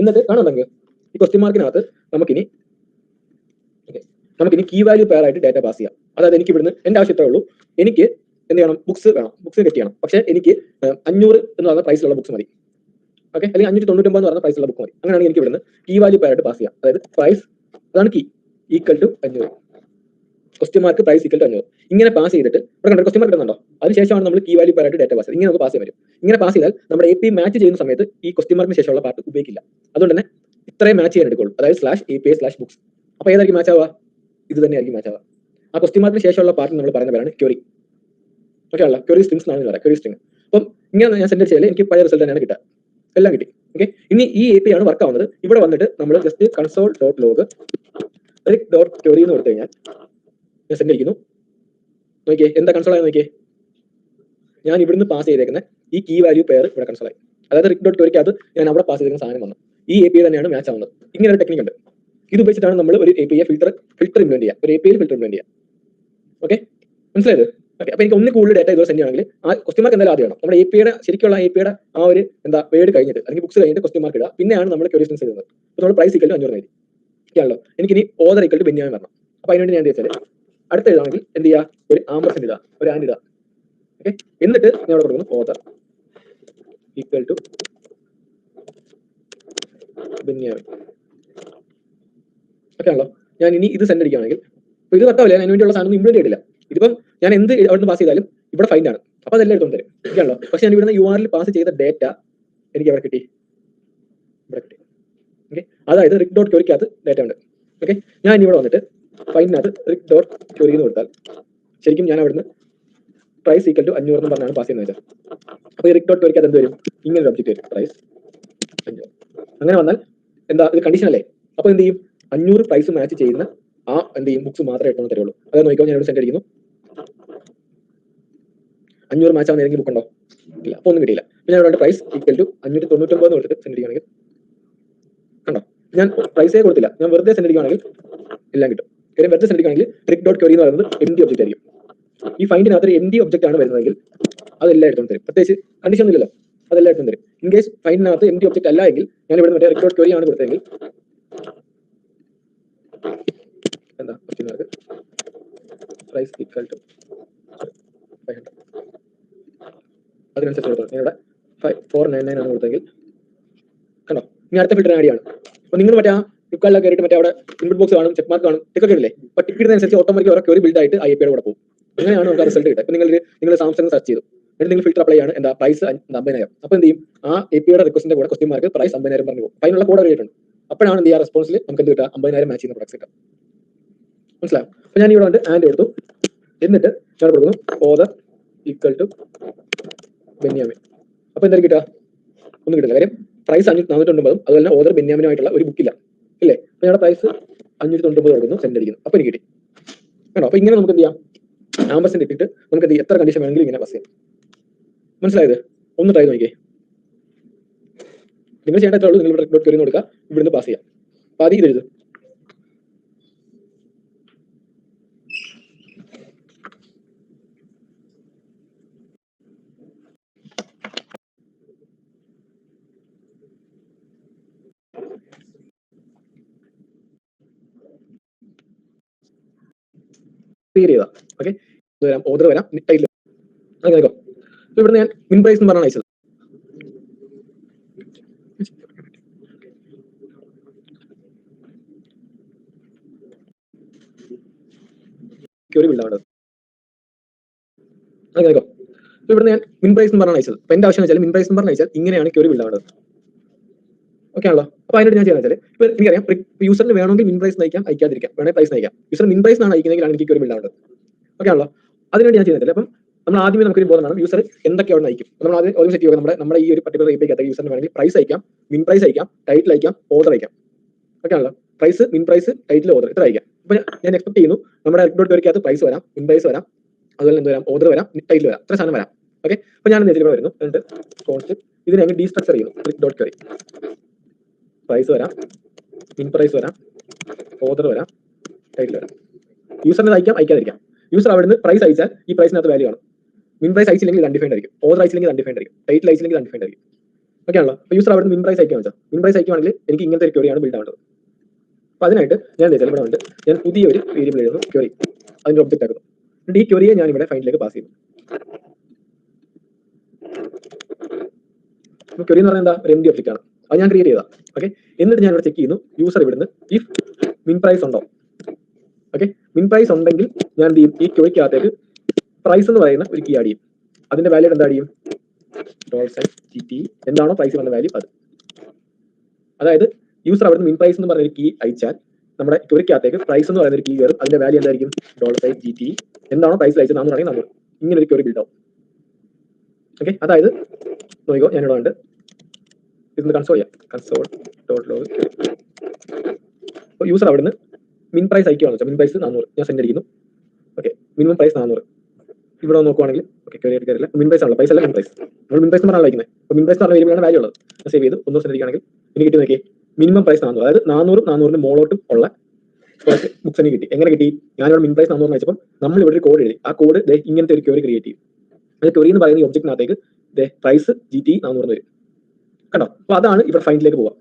എന്നിട്ട് കാണാം നമുക്ക് ഈ ക്വസ്റ്റ്യൻ മാർക്കിനകത്ത് നമുക്കിനി കീ വാല്യൂ പെയർ ആയിട്ട് ഡാറ്റ പാസ് ചെയ്യാം. അതായത് എനിക്ക് ഇവിടുന്ന് എന്റെ ആവശ്യത്തേ ഉള്ളൂ, എനിക്ക് എന്ത് ചെയ്യണം, ബുക്സ് വേണം, ബുക്സ് ഗെറ്റ് ചെയ്യണം. പക്ഷേ എനിക്ക് 500 എന്ന് പറഞ്ഞ പ്രൈസിലുള്ള ബുക്സ് മതി. ഓക്കെ, അല്ലെങ്കിൽ 599 എന്ന് പറഞ്ഞ പ്രൈസുള്ള ബുക്ക് മതി. അങ്ങനെയാണെങ്കിൽ എനിക്ക് ഇവിടുന്ന് കീ വാല്യൂ പെയർ ആയിട്ട് പാസ് ചെയ്യാം. അതായത് പ്രൈസ്, അതാണ് കീ, =500, ക്വസ്റ്റ്യൻ മാർക്ക് പ്രൈസ് =500. ഇങ്ങനെ പാസ് ചെയ്തിട്ട് ഇവിടെ കണ്ടോ ക്വസ്റ്റ്യൻ മാർക്ക് ഇടുന്നുണ്ടോ, അതിനുശേഷമാണ് നമ്മൾ കീ വാല്യൂ പെയർ ആയിട്ട് ഡാറ്റ പാസ് ചെയ്യുന്നത്. ഇങ്ങനെ നമുക്ക് പാസ് ചെയ്യാൻ പറ്റും. ഇങ്ങനെ പാസ് ചെയ്താൽ നമ്മുടെ API മാച്ച് ചെയ്യുന്ന സമയത്ത് ഈ ക്വസ്റ്റ്യൻ മാർക്കിന് ശേഷമുള്ള പാർട്ട് ഉപയോഗിക്കില്ല. അതുകൊണ്ട് തന്നെ ഇത്രയും മാച്ച് ചെയ്യാൻ എടുക്കുള്ളൂ, അതായത് /API/books. അപ്പോൾ ഏതായിരിക്കും മാച്ച് ആവുക? ഇത് തന്നെയായിരിക്കും മാച്ച് ആവുക. ആ ക്വസ്റ്റ്യൻ മാർക്കിന് ശേഷമുള്ള പാർട്ട് നമ്മൾ പറയുന്ന പേരാണ് ക്വറി. ഓക്കെ ആണല്ലോ, ക്വറി സ്ട്രിങ്സ് എന്നാണ് പറയാം, ക്വറി സ്ട്രിങ്. അപ്പം ഇങ്ങനെ ഞാൻ സെൻഡ് ചെയ്താൽ എനിക്ക് പഴയ റിസൾട്ട് തന്നെയാണ് കിട്ടുക, എല്ലാം കിട്ടി. ഓക്കെ, ഇനി ഈ API ആണ് വർക്ക് ആവുന്നത്. ഇവിടെ വന്നിട്ട് നമ്മൾ ജസ്റ്റ് console.log .query എന്ന് കൊടുത്തു കഴിഞ്ഞാൽ ഞാൻ സെൻഡ് അടിക്കുന്നു. നോക്കിയേ എന്താ കൺസോൾ ആയി നോക്കിയേ, ഞാൻ ഇവിടുന്ന് പാസ് ചെയ്തേക്കുന്ന ഈ കീ വാല്യൂ പെയർ ഇവിടെ കൺസോൾ ആയി. അതായത് rig.query-ക്കകത്ത് ഞാൻ അവിടെ പാസ് ചെയ്തിരിക്കുന്ന സാധനം വന്നു. ഈ API തന്നെയാണ് മാച്ച് ആവുന്നത്. ഇങ്ങനെ ഒരു ടെക്നിക് ഉണ്ട്. ഇത് ഉപയോഗിച്ചിട്ടാണ് നമ്മൾ ഒരു API ഫിൽട്ടർ ഇംപ്ലിമെന്റ് ചെയ്യുക, ഒരു API ഫിൽട്ടർ ഇംപ്ലിമെന്റ് ചെയ്യുക. ഓക്കെ, മനസ്സിലായത്? ഓക്കെ, അപ്പോൾ എനിക്ക് ഒന്നിൽ കൂടുതൽ ഡാറ്റ ഇതുപോലെ സെൻഡ് ചെയ്യണമെങ്കിൽ ആ ക്വസ്റ്റ്യൻ മാർക്ക് എന്തായാലും ആദ്യം വേണം. നമ്മുടെ APIയുടെ ശരിക്കുള്ള APIയുടെ ആ ഒരു എന്താ വേർഡ് കഴിഞ്ഞിട്ട് അല്ലെങ്കിൽ ബുക്സ് കഴിഞ്ഞിട്ട് ക്വസ്റ്റ്യൻ മാർക്ക് ഇടുക, പിന്നെയാണ് നമ്മൾ ക്വറി സ്ട്രിങ്സ് എഴുതുന്നത്. അപ്പോൾ നമ്മൾ പ്രൈസ് =500 എഴുതി ആണല്ലോ. എനിക്കിനി ഓദർ =ബെന്യാമിൻ വരണം. അപ്പോൾ അതിനുവേണ്ടി ഞാൻ എന്താ വെച്ചാൽ അടുത്ത എഴുതാണെങ്കിൽ എന്ത് ചെയ്യുക, ഒരു ആമ്പർസെന്റ് ഇടുക, ഒരു ആൻഡ് ഇടുക. ഓക്കെ, എന്നിട്ട് ഞാൻ ഇവിടെ കൊടുക്കുന്നു ഓദർ =ബെന്യാമിൻ. ഓക്കെ ആണല്ലോ. ഞാൻ ഇനി ഇത് സെൻഡ് അടിക്കുകയാണെങ്കിൽ ഇത് കട്ടാവില്ല, ഞാൻ അതിനുവേണ്ടിയുള്ള സാധനം ഇംപ്ലിമെന്റ് ചെയ്തില്ല. ഇതിപ്പം ഞാൻ എന്ത് അവിടുന്ന് പാസ് ചെയ്താലും ഇവിടെ ഫൈൻഡ് ആണ്, അപ്പോൾ അതെല്ലാം എടുത്തോണ്ട് തരും. ഓക്കെയാണല്ലോ. പക്ഷെ ഞാൻ ഇവിടുന്ന് URL പാസ് ചെയ്ത ഡേറ്റ എനിക്ക് എവിടെ കിട്ടി, ഇവിടെ കിട്ടി. ഓക്കെ, അതായത് rig.query-ക്കകത്ത് ഡാറ്റ ഉണ്ട്. ഓക്കെ, ഞാൻ ഇവിടെ വന്നിട്ട് ഫൈൻഡിനകത്ത് rig.query എന്ന് കൊടുത്താൽ ശരിക്കും ഞാൻ അവിടുന്ന് പ്രൈസ് =500 എന്ന് പറഞ്ഞാണ് പാസ് ചെയ്യുന്നത്. അപ്പോൾ ഈ rig.query-ക്കകത്ത് എന്ത് വരും, ഇങ്ങനെ ഒരു ഒബ്ജക്റ്റ് വരും, പ്രൈസ് 500. അങ്ങനെ വന്നാൽ എന്താ, ഇത് കണ്ടീഷൻ അല്ലേ? അപ്പോൾ എന്ത് ചെയ്യും, 500 പ്രൈസ് മാച്ച് ചെയ്യുന്ന ആ എന്ത് ചെയ്യും ബുക്സ് മാത്രമേ ഇട്ടോന്ന് തരുള്ളൂ. അതായത് നോക്കിയോ, ഞാൻ ഇവിടെ സെൻഡ് അടിക്കുന്നു, 500 മാച്ച് ആവുന്ന ഏതെങ്കിലും ബുക്ക് ഉണ്ടോ? ഇല്ല, അപ്പോൾ ഒന്നും കിട്ടിയില്ല. പിന്നെ ഇവിടെ പ്രൈസ് =599 എന്ന് കൊടുത്തിട്ട് സെൻഡ് അടിക്കുകയാണെങ്കിൽ കണ്ടോ, ഞാൻ പ്രൈസേ കൊടുത്തില്ല, ഞാൻ വെറുതെ സെൻഡ് അടിക്കുകയാണെങ്കിൽ എല്ലാം കിട്ടും. കാര്യം വെറുതെ സെൻഡ് അടിക്കുകയാണെങ്കിൽ rig.query എന്ന് പറയുന്നത് empty ഒബ്ജക്റ്റ് ആയിരിക്കും. ഈ ഫൈൻഡിനകത്ത് ഒരു empty ഒബ്ജക്റ്റ് ആണ് വരുന്നതെങ്കിൽ അതെല്ലാം എടുത്തോണ്ട് തരും, പ്രത്യേകിച്ച് കണ്ടീഷൻ ഒന്നുമില്ലല്ലോ, അതെല്ലാം എടുത്തോണ്ട് തരും. ഇൻ കേസ് ഫൈൻഡിനകത്ത് empty ഒബ്ജക്റ്റ് അല്ല എങ്കിൽ ഞാൻ ഇവിടെ മറ്റേ rig.query ആണ് കൊടുത്തതെങ്കിൽ എന്താ പ്രൈസ് =500 അതിനനുസരിച്ച് കൊടുത്തു. ഇവിടെ 499 ആണ് കൊടുത്തെങ്കിൽ കണ്ടോ, ഇനി അടുത്ത ഫിൽറ്റർ ആഡ് ചെയ്യാണ്. അപ്പോൾ നിങ്ങൾ മറ്റേ ആ ഫ്ലിപ്കാർട്ടിലൊക്കെ കയറിയിട്ട് മറ്റേ അവിടെ ഇൻപുട്ട് ബോക്സ് കാണും, ചെക്ക് മാർക്ക് കാണും, ടിക്കറ്റ് ഇടില്ലേ? അപ്പോൾ ടിക്കറ്റ് ഇടുന്നതനുസരിച്ച് ഓട്ടോമാറ്റിക് ഓരോ ക്വറി ബിൽഡ് ആയിട്ട് APIയുടെ കൂടെ പോകും. അങ്ങനെയാണ് നമുക്ക് ആ റിസൾട്ട് കിട്ടുക. ഇപ്പോൾ നിങ്ങൾ സാംസങ് സെർച്ച് ചെയ്തു, എന്നിട്ട് നിങ്ങൾ ഫിൽറ്റർ അപ്ലൈ ആണ്, എന്താ പ്രൈസ് 50,000. അപ്പോൾ എന്ത് ചെയ്യും, ആ APIയുടെ റിക്വസ്റ്റിന്റെ കൂടെ ക്വസ്റ്റ്യൻ മാർക്ക് പ്രൈസ് 50,000 പറഞ്ഞു പോകും. അതിനുള്ള കോഡ് അറിയിട്ടുണ്ട്. അപ്പോഴാണ് എന്ത് ചെയ്യുക, റെസ്പോൺസിൽ നമുക്ക് എന്ത് കിട്ടുക, 50,000 മാച്ച് ചെയ്യുന്ന പ്രൊഡക്ട്സ് കിട്ടും. മനസ്സിലാവും? അപ്പോൾ ഞാൻ ഇവിടെ വന്നിട്ട് ആൻഡ് കൊടുത്തു, എന്നിട്ട് ഞാൻ കൊടുക്കുന്നു ഓദർ =ബെന്യാമിൻ. അപ്പോൾ എന്തായാലും കിട്ടുക, ഒന്നും കിട്ടില്ല. കാര്യം പ്രൈസ് 499 അതുപോലെ തന്നെ ഓദർ ബെന്യാമിനുമായിട്ടുള്ള ഒരു ബുക്കില്ല, ഇല്ലേ? അപ്പോൾ ഞങ്ങളുടെ പ്രൈസ് 599 കൊടുക്കുന്നു, സെൻഡ് അടിക്കുന്നു, അപ്പോൾ എനിക്ക് കിട്ടി. ആണോ? അപ്പോൾ ഇങ്ങനെ നമുക്ക് എന്ത് ചെയ്യാം, ആമ്പർസെന്റ് ഇട്ടിട്ട് നമുക്ക് എന്ത് എത്ര കണ്ടീഷൻ വേണമെങ്കിലും ഇങ്ങനെ പാസ് ചെയ്യാം. മനസ്സിലായത്? ഒന്ന് ട്രൈ നോക്കിയേ. നിങ്ങൾ ചെയ്യേണ്ടതേ ഉള്ളൂ, നിങ്ങൾ ഇവിടെ rig.query എന്ന് കൊടുക്കുക, ഇവിടുന്ന് പാസ് ചെയ്യാം. അപ്പോൾ ആദ്യം ഇത് എഴുതും, ക്ലിയർ ചെയ്താ. ഓക്കെ, വരാം, ഓർഡർ വരാം, ടൈറ്റിൽ അങ്ങനെ കേൾക്കാം. ഇവിടുന്ന് ഞാൻ മിൻ പ്രൈസ് എന്ന് പറഞ്ഞാണ് അയച്ചത്. ക്വറി ബിൽഡ് ആവേണ്ടത് അങ്ങനെ കേൾക്കാം. ഇവിടുന്ന് ഞാൻ മിൻ പ്രൈസ് എന്ന് പറഞ്ഞാണ് അയച്ചത്. അപ്പോൾ എൻ്റെ ആവശ്യം വെച്ചാൽ മിൻ പ്രൈസ് എന്ന് പറഞ്ഞാൽ അയച്ചാൽ ഇങ്ങനെയാണ് ക്വറി ബിൽഡ് ആവേണ്ടത്. ഓക്കെ ആണല്ലോ. അപ്പൊ അതിനോട് ഞാൻ ചെയ്യുന്നത് വെച്ചാൽ ഇപ്പൊ എനിക്കറിയാം യൂസറിന് വേണമെങ്കിൽ മിൻ പ്രൈസ് നയിക്കാം, അയക്കാതിരിക്കാം, വേണമെങ്കിൽ പ്രൈസ് നയിക്കാം. യൂസർ മിൻ പ്രൈസ് ആണ് അയക്കുന്നതെങ്കിലാണ് എനിക്ക് ഒരു ബിൽഡാവേണ്ടത്. ഓക്കെ ആണല്ലോ. അതിനുവേണ്ടി ഞാൻ ചെയ്യുന്നില്ല. അപ്പം നമ്മൾ ആദ്യമേ നമുക്കൊരു ബോധം വേണം യൂസർ എന്തൊക്കെ അവിടെ നയിക്കും. നമ്മൾ ആദ്യം ഒരു സെറ്റ് ചെയ്യുക നമ്മുടെ ഈ ഒരു പർട്ടിക്കുലർ API യൂസറിന് വേണമെങ്കിൽ പ്രൈസ് അയക്കാം, മിൻ പ്രൈസ് അയക്കാം, ടൈറ്റിൽ അയക്കാം, ഓർഡർ അയക്കാം. ഓക്കെ ആണല്ലോ. പ്രൈസ്, മിൻ പ്രൈസ്, ടൈറ്റിൽ, ഓർഡർ ഇത്ര അയക്കാം. അപ്പൊ ഞാൻ എക്സ്പെക്ട് ചെയ്യുന്നു നമ്മുടെ ഡോട്ട് പ്രൈസ് വരാം, മിൻ പ്രൈസ് വരാം, അതുപോലെ എന്ത് വരാം, ഓർഡർ വരാം, ടൈറ്റിൽ വരാം, ഇത്ര സാധനം വരാം. ഓക്കെ. അപ്പൊ ഞാൻ ഇതിൽ വരുന്നു എന്നിട്ട് കോൺസ്റ്റ് ഇതിനെ ഡീസ്ട്രക്ചർ ചെയ്യുന്നു. ഡോട്ട് ക്വറി പ്രൈസ് വരാം, മിൻ പ്രൈസ് വരാം, ഓർഡർ വരാം, ടൈറ്റിൽ വരാം. യൂസറിന് അയക്കാം, അയക്കാതിരിക്കാം. യൂസർ അവിടുന്ന് പ്രൈസ് അയച്ചാൽ ഈ പ്രൈസിനകത്ത് വാല്യൂ ആണ്. മിൻ പ്രൈസ് അയച്ചില്ലെങ്കിൽ അൺഡിഫൈൻഡ് ആയിരിക്കും, ഓർഡർ അയച്ചില്ലെങ്കിൽ അൺഡിഫൈൻഡ് ആയിരിക്കും, ടൈറ്റിൽ അയച്ചില്ലെങ്കിൽ അൺഡിഫൈൻഡ് ആയിരിക്കും. ഓക്കെ ആണല്ലോ. അപ്പോൾ യൂസർ അവിടുന്ന് മിൻ പ്രൈസ് അയക്കാൻ വെച്ചാൽ മിൻ പ്രൈസ് അയക്കുകയാണെങ്കിൽ എനിക്ക് ഇങ്ങനത്തെ ഒരു ക്വറിയാണ് ബിൽഡ് ആവേണ്ടത്. അപ്പോൾ അതിനായിട്ട് ഞാൻ ഇവിടെ ഉണ്ട്, ഞാൻ പുതിയൊരു വേരിയബിൾ എഴുതുന്നു, ക്വറി, അതിന്റെ ഒബ്ജക്റ്റ് ആക്കുന്നു. എന്നിട്ട് ഈ ക്വറിയെ ഞാൻ ഇവിടെ ഫൈൻഡിലേക്ക് പാസ് ചെയ്യുന്നു. ക്വറി എന്ന് പറഞ്ഞാൽ എന്താ, ഒരു എംപ്റ്റി ഒബ്ജക്റ്റ് ആണ്, അത് ഞാൻ ക്രിയേറ്റ് ചെയ്താ. ഓക്കെ. എന്നിട്ട് ഞാൻ ഇവിടെ ചെക്ക് ചെയ്യുന്നു യൂസർ ഇവിടുന്ന് ഇഫ് മിൻ പ്രൈസ് ഉണ്ടോ. ഓക്കെ. മിൻ പ്രൈസ് ഉണ്ടെങ്കിൽ ഞാൻ എന്ത് ചെയ്യും, ഈ ക്വറിക്കകത്തേക്ക് പ്രൈസ് എന്ന് പറയുന്ന ഒരു കീ ആഡ് ചെയ്യും. അതിന്റെ വാല്യൂ എന്താ ആഡ് ചെയ്യും, $GT എന്താണോ പ്രൈസ് വന്ന വാല്യൂ അത്. അതായത് യൂസർ അവിടുന്ന് മിൻ പ്രൈസ് എന്ന് പറഞ്ഞ ഒരു കീ അയച്ചാൽ നമ്മുടെ ക്വറിക്കകത്തേക്ക് പ്രൈസ് എന്ന് പറയുന്ന ഒരു കീ കയറും. അതിന്റെ വാല്യൂ എന്തായിരിക്കും, $GT എന്താണോ പ്രൈസ് അയച്ചത് 400 ഇങ്ങനെ ഒരു ക്വറി ബിൽഡ് ആവും. ഓക്കെ. അതായത് നോക്കിക്കോ, ഞാനിവിടെ ഉണ്ട്, ഇതൊന്ന് കൺസോൾ ചെയ്യാം, കൺസോൾ ഡോട്ട് ലോഗ്. അപ്പോൾ യൂസർ അവിടുന്ന് മിൻ പ്രൈസ് അയക്കുകയാണെന്ന് വെച്ചാൽ മിൻ പ്രൈസ് 400 ഞാൻ സെൻഡ് അടിക്കുന്നു. ഓക്കെ. Minimum price 400. ഇവിടെ നോക്കുവാണെങ്കിൽ ഓക്കെ കയറിയില്ല, മിൻ പ്രൈസ് ആണല്ലോ, പ്രൈസ് അല്ല മിൻ പ്രൈസ്. നമ്മൾ മിൻ പ്രൈസ് പറഞ്ഞാൽ അയക്കുന്നത്. അപ്പോൾ മിൻ പ്രൈസ് പറഞ്ഞ വേരിയബിളാണ് വാല്യൂ ഉള്ളത്. ഞാൻ സേവ് ചെയ്ത് ഒന്ന് സെൻഡ് അടിക്കുകയാണെങ്കിൽ എനിക്ക് കിട്ടി നോക്കിയേ, മിനിമം പ്രൈസ് 400. അതായത് 400 മോളോട്ടും ഉള്ള കുറച്ച് ബുക്സ് എനിക്ക് കിട്ടി. എങ്ങനെ കിട്ടി, ഞാനിവിടെ മിൻ പ്രൈസ് 400 അയച്ചപ്പോൾ നമ്മൾ ഇവിടെ ഒരു കോഡ് എഴുതി. ആ കോഡ് ഇങ്ങനത്തെ ഒരു ക്വറി ക്രിയേറ്റ് ചെയ്യും. അത് ക്വറി എന്ന് പറയുന്ന ഈ ഒബ്ജക്റ്റിനകത്തേക്ക് പ്രൈസ് GT 400 വരും. കണ്ടോ. അപ്പോൾ അതാണ് ഇവിടെ ഫൈൻഡിലേക്ക് പോവാം.